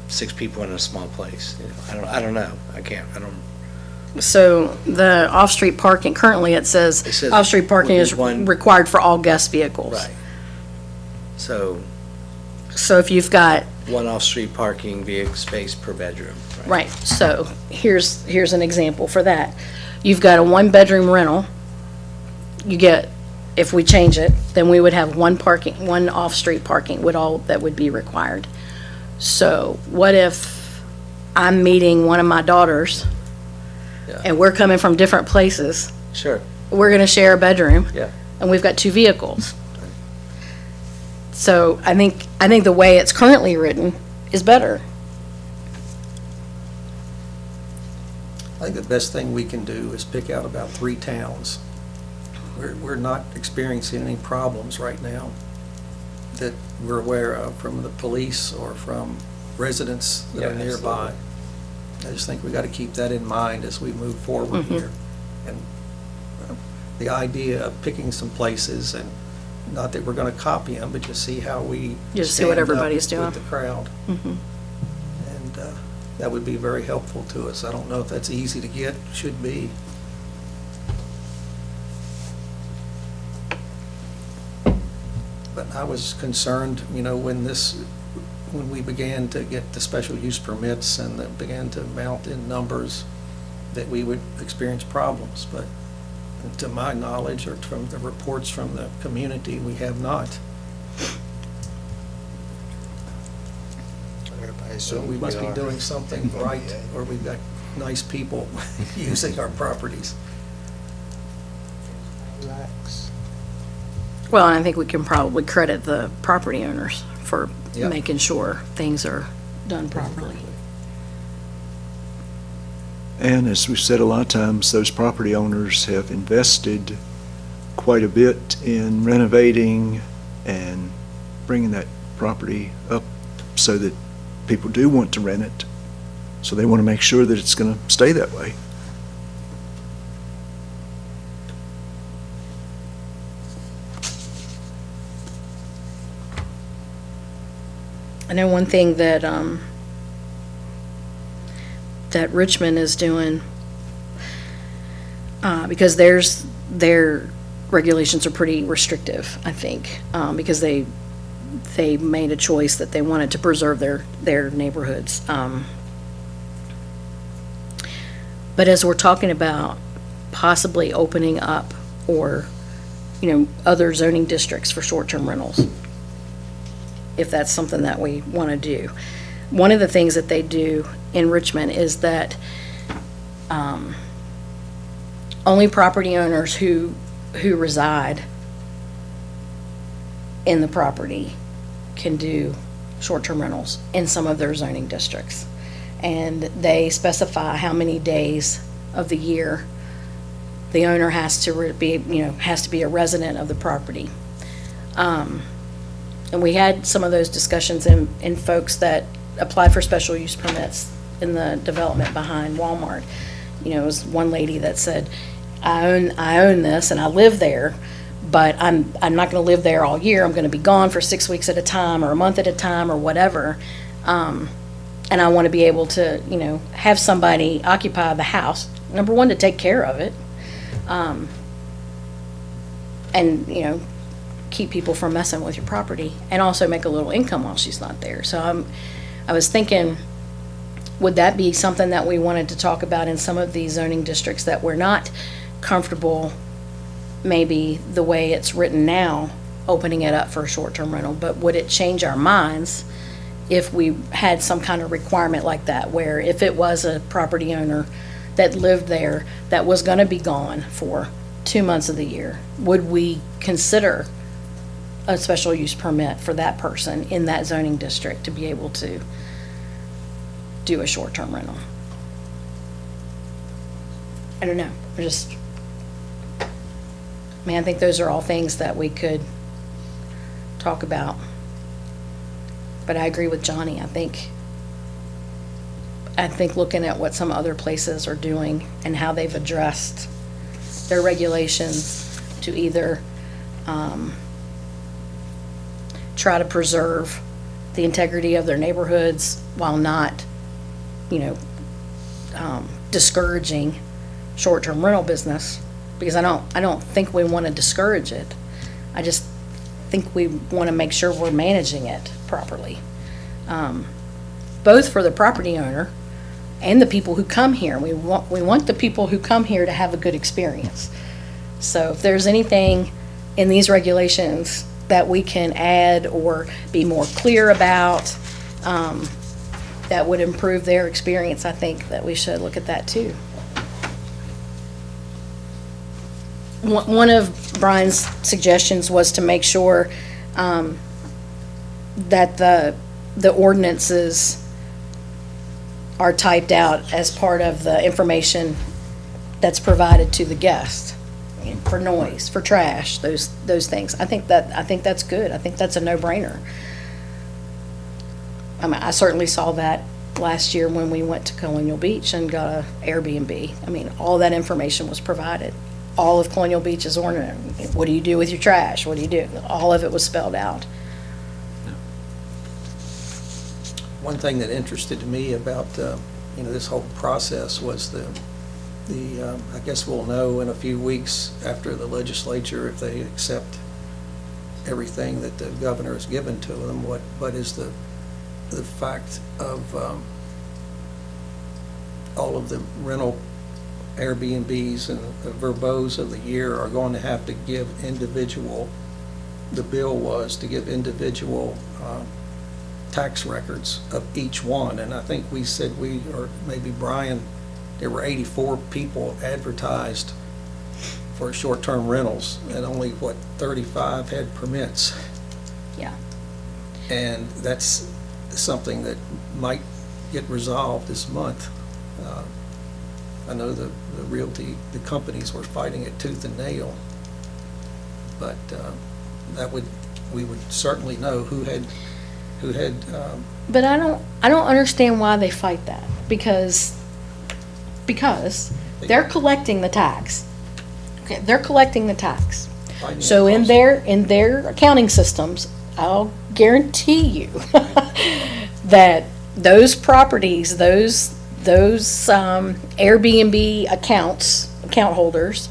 6 people in a small place, you know? I don't know. I don't. So the off-street parking, currently it says It says off-street parking would is be one- required for all guest vehicles. Right. So, So if you've got, 1 off-street parking vehicle space per bedroom. right, so here's an example for that. You've got a 1-bedroom rental. You get, if we change it, then we would have 1 off-street parking that would be required. So what if I'm meeting one of my daughters Yeah. and we're coming from different places? Sure, We're gonna share a bedroom. yeah. And we've got 2 vehicles. So I think the way it's currently written is better. I think the best thing we can do is pick out about 3 towns. We're not experiencing any problems right now that we're aware of from the police or from residents that are Yeah, nearby. I just think we got to keep that in mind as we move forward here. And the idea of picking some places, and not that we're going to copy them, but just see how we Just see what stand up everybody's doing. with the crowd. And that would be very helpful to us. I don't know if that's easy to get, should be. But I was concerned, you know, when we began to get the special use permits and that began to mount in numbers, that we would experience problems. But to my knowledge, or from the reports from the community, we have not. So we must be doing something right, or we've got nice people using our properties. Well, and I think we can probably credit the property owners for Yep. making sure things are done properly. And as we've said a lot of times, those property owners have invested quite a bit in renovating and bringing that property up so that people do want to rent it. So they want to make sure that it's going to stay that way. I know one thing that, that Richmond is doing, because their regulations are pretty restrictive, I think, because they made a choice that they wanted to preserve their neighborhoods. But as we're talking about possibly opening up, or, other zoning districts for short-term rentals, if that's something that we want to do. One of the things that they do in Richmond is that only property owners who reside in the property can do short-term rentals in some of their zoning districts. And they specify how many days of the year the owner has to be a resident of the property. And we had some of those discussions in folks that applied for special use permits in the development behind Walmart. It was one lady that said, I own this and I live there, but I'm not gonna live there all year. I'm gonna be gone for 6 weeks at a time or a month at a time or whatever. And I wanna be able to, have somebody occupy the house, number one, to take care of it. And, keep people from messing with your property, and also make a little income while she's not there. So I was thinking, would that be something that we wanted to talk about in some of these zoning districts that we're not comfortable, maybe the way it's written now, opening it up for a short-term rental, but would it change our minds if we had some kind of requirement like that, where if it was a property owner that lived there that was gonna be gone for 2 months of the year, would we consider a special use permit for that person in that zoning district to be able to do a short-term rental? I don't know, I think those are all things that we could talk about. But I agree with Johnny. I think looking at what some other places are doing and how they've addressed their regulations to either try to preserve the integrity of their neighborhoods while not, discouraging short-term rental business, because I don't think we want to discourage it. I just think we want to make sure we're managing it properly, both for the property owner and the people who come here. We want the people who come here to have a good experience. So if there's anything in these regulations that we can add or be more clear about, that would improve their experience, I think that we should look at that too. One of Brian's suggestions was to make sure that the ordinances are typed out as part of the information that's provided to the guest, for noise, for trash, those things. I think that's good. I think that's a no-brainer. I mean, I certainly saw that last year when we went to Colonial Beach and got a Airbnb. I mean, all that information was provided. All of Colonial Beach's ordinance. What do you do with your trash? What do you do? All of it was spelled out. One thing that interested me about, this whole process was I guess we'll know in a few weeks after the legislature if they accept everything that the governor has given to them, what is the fact of all of the rental Airbnbs and the verbos of the year are going to have to give individual, the bill was to give individual tax records of each one. And I think we said or maybe Brian, there were 84 people advertised for short-term rentals and only, 35 had permits. Yeah. And that's something that might get resolved this month. I know the companies were fighting it tooth and nail, but we would certainly know who had. But I don't understand why they fight that, because they're collecting the tax. Okay, they're collecting the tax. So in their accounting systems, I'll guarantee you that those properties, those Airbnb account holders,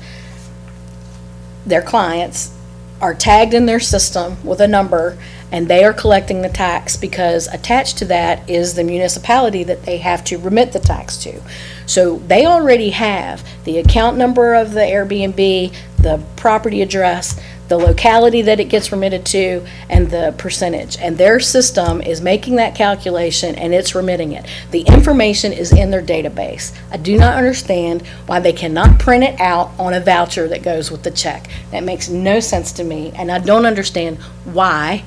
their clients are tagged in their system with a number, and they are collecting the tax, because attached to that is the municipality that they have to remit the tax to. So they already have the account number of the Airbnb, the property address, the locality that it gets remitted to, and the percentage. And their system is making that calculation, and it's remitting it. The information is in their database. I do not understand why they cannot print it out on a voucher that goes with the check. That makes no sense to me, and I don't understand why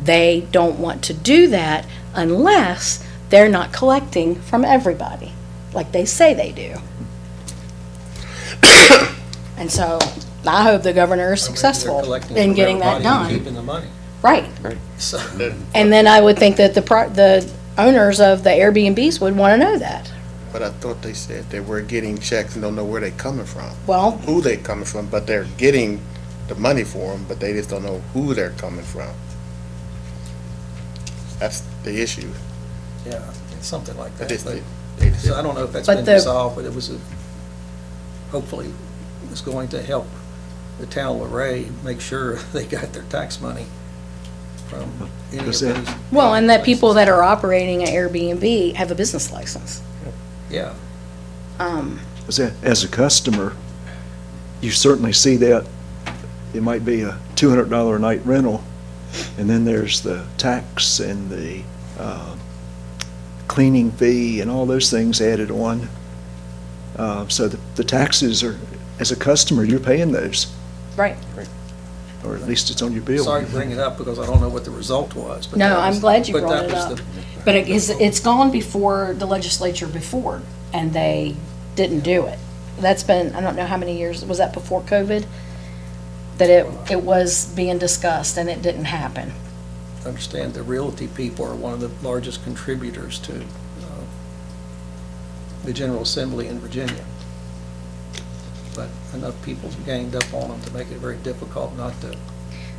they don't want to do that unless they're not collecting from everybody, like they say they do. And so I hope the governor is successful in getting that done. Keeping the money. Right. So, And then I would think that the owners of the Airbnbs would want to know that. But I thought they said they were getting checks and don't know where they're coming from, Well, who they're coming from, but they're getting the money for them, but they just don't know who they're coming from. That's the issue. yeah, it's something like that. But it's- But- So I don't know if that's But been the- resolved, but hopefully it was going to help the town of Luray make sure they got their tax money from any of Was those. that- well, and that people that are operating an Airbnb have a business license. Yeah, Was that, as a customer, you certainly see that. It might be a $200 a night rental, and then there's the tax and the cleaning fee and all those things added on. So the taxes are, as a customer, you're paying those, Right. or at least it's on your bill. sorry to bring it up because I don't know what the result was. But No, that I'm was- glad you but brought that it was up. the- But it's gone before the legislature before, and they didn't do it. That's been, I don't know how many years, was that before COVID? That it was being discussed and it didn't happen. understand the realty people are one of the largest contributors to the General Assembly in Virginia. But enough people ganged up on them to make it very difficult not to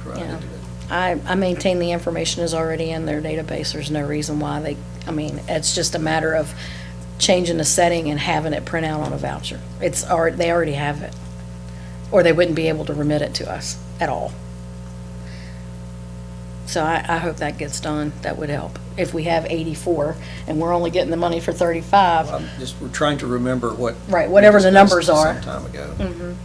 provide Yeah. it to them. I maintain the information is already in their database. There's no reason why it's just a matter of changing the setting and having it print out on a voucher. They already have it. Or they wouldn't be able to remit it to us at all. So I hope that gets done. That would help. If we have 84 and we're only getting the money for 35, We're trying to remember what. Right, whatever the we numbers discussed are. Some time ago. Mhm.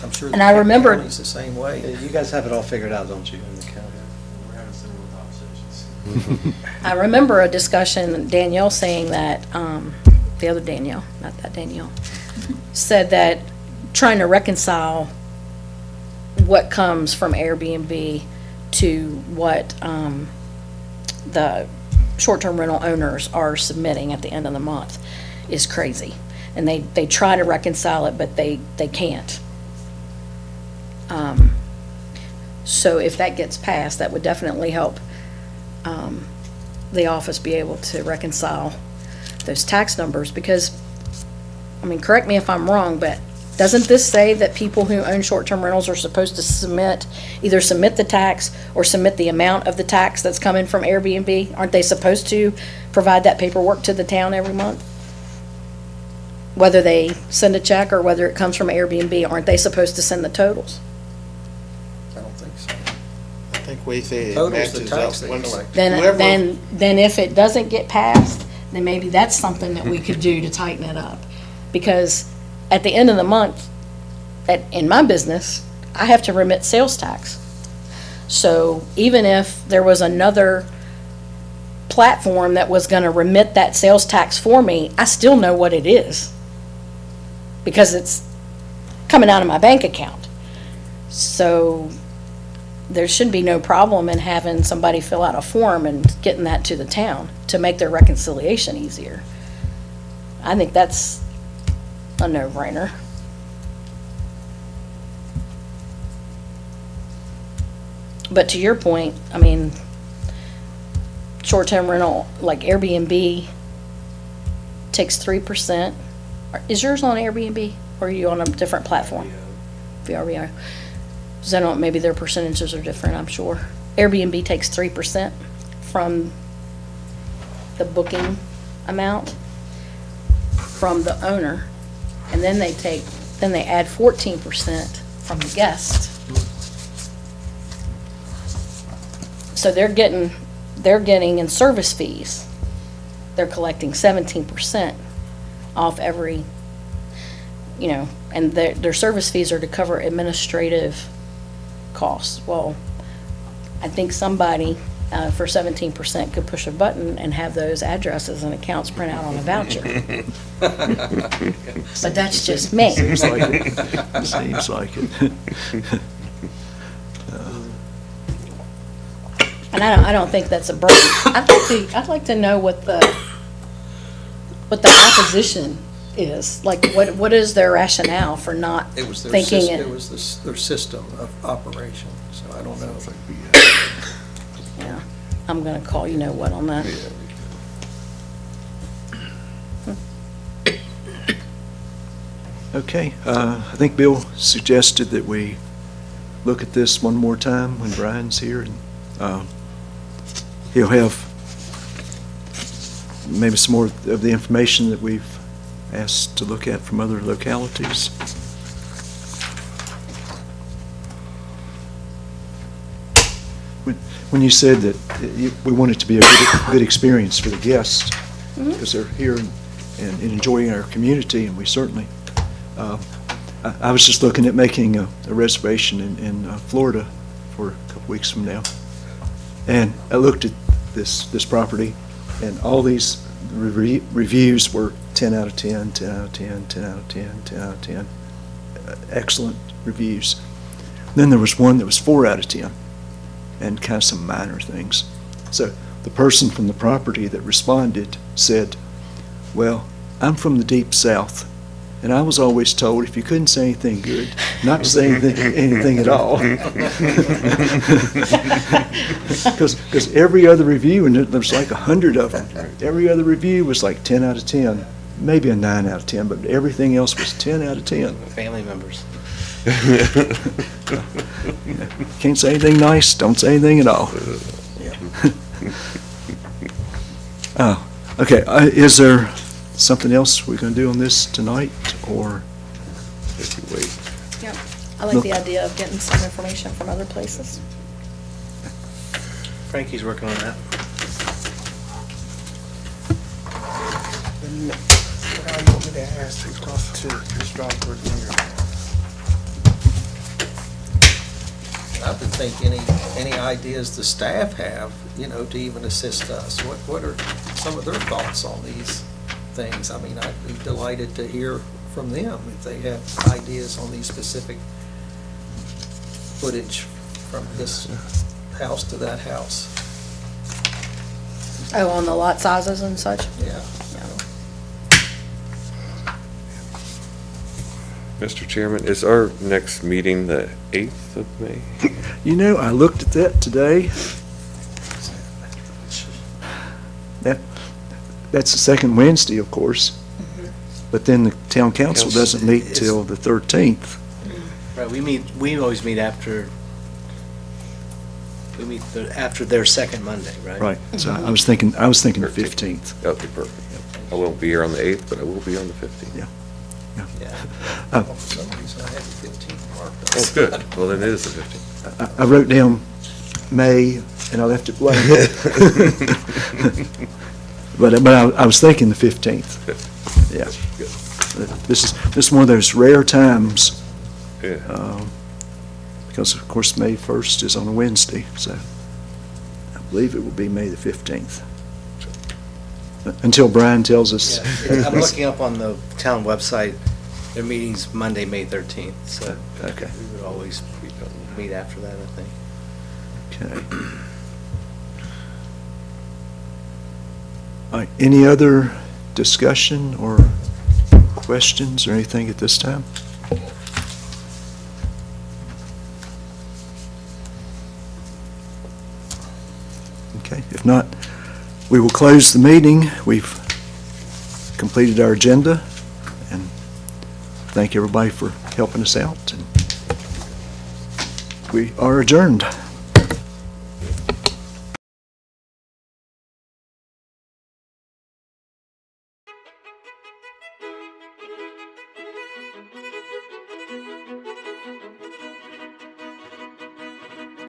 I'm sure And I the remember- county's the same way. You guys have it all figured out, don't you? We're having similar conversations. I remember a discussion, Danielle saying that, the other Danielle, not that Danielle, said that trying to reconcile what comes from Airbnb to what the short-term rental owners are submitting at the end of the month is crazy. And they try to reconcile it, but they can't. So if that gets passed, that would definitely help the office be able to reconcile those tax numbers, because, correct me if I'm wrong, but doesn't this say that people who own short-term rentals are supposed to either submit the tax or submit the amount of the tax that's coming from Airbnb? Aren't they supposed to provide that paperwork to the town every month? Whether they send a check or whether it comes from Airbnb, aren't they supposed to send the totals? I don't think so. I think we say it Total's the matches tax up. they collect. Then if it doesn't get passed, then maybe that's something that we could do to tighten it up. Because at the end of the month, in my business, I have to remit sales tax. So even if there was another platform that was gonna remit that sales tax for me, I still know what it is. Because it's coming out of my bank account. So there should be no problem in having somebody fill out a form and getting that to the town to make their reconciliation easier. I think that's a no-brainer. But to your point, short-term rental, like Airbnb, takes 3%. Is yours on Airbnb, or are you on a different platform? VRBO. So I don't, maybe their percentages are different, I'm sure. Airbnb takes 3% from the booking amount from the owner, and then they add 14% from the guest. So they're getting in service fees, they're collecting 17% off every, and their service fees are to cover administrative costs. Well, I think somebody for 17% could push a button and have those addresses and accounts print out on a voucher. But that's just me. Seems like it. Seems like it. And I don't think that's a burden. I'd like to know what the opposition is. Like, what is their rationale for not It was their thinking system, it? it was their system of operation, so I don't know. Yeah, I'm gonna call you know what on that. Okay, I think Bill suggested that we look at this one more time when Brian's here, and he'll have maybe some more of the information that we've asked to look at from other localities. When you said that we want it to be a good experience for the guests, because they're here and enjoying our community, and we certainly, I was just looking at making a reservation in Florida for a couple weeks from now. And I looked at this property, and all these reviews were 10 out of 10, 10 out of 10, 10 out of 10, 10 out of 10. Excellent reviews. Then there was one that was 4 out of 10, and kind of some minor things. So the person from the property that responded said, well, I'm from the deep south, And I was always told if you couldn't say anything good, not to say anything at all. Because every other review, and there's like 100 of them, every other review was like 10 out of 10, maybe a 9 out of 10, but everything else was 10 out of 10. Family members. Can't say anything nice, don't say anything at all. Oh, okay, is there something else we're going to do on this tonight, or? If you wait. Yep. I like the idea of getting some information from other places. Frankie's working on that. What I want me to ask to talk to Mr. Osborne here. I would think any ideas the staff have, to even assist us. What are some of their thoughts on these things? I mean, I'd be delighted to hear from them if they have ideas on these specific footage from this house to that house. Oh, on the lot sizes and such? Yeah. Mr. Chairman, is our next meeting the 8th of May? You know, I looked at that today. That's the second Wednesday, of course. But then the town council doesn't meet till the 13th. Right, we always meet after, after their second Monday, right? Right, so I was thinking the 15th. That would be perfect. I won't be here on the 8th, but I will be on the 15th. Yeah. Yeah. Oh. For some reason, I had the 15th marked. Oh, good. Well, then it is the 15th. I wrote down May, and I left it blank. But I was thinking the 15th. Yeah. This is one of those rare times, Yeah. because of course May 1st is on a Wednesday, so I believe it will be May the 15th. Until Brian tells us. Yeah, I'm looking up on the town website, their meeting's Monday, May 13th, so Okay. we would always meet after that, I think. Okay. All right, any other discussion or questions or anything at this time? Okay, if not, we will close the meeting. We've completed our agenda, and thank everybody for helping us out. And we are adjourned.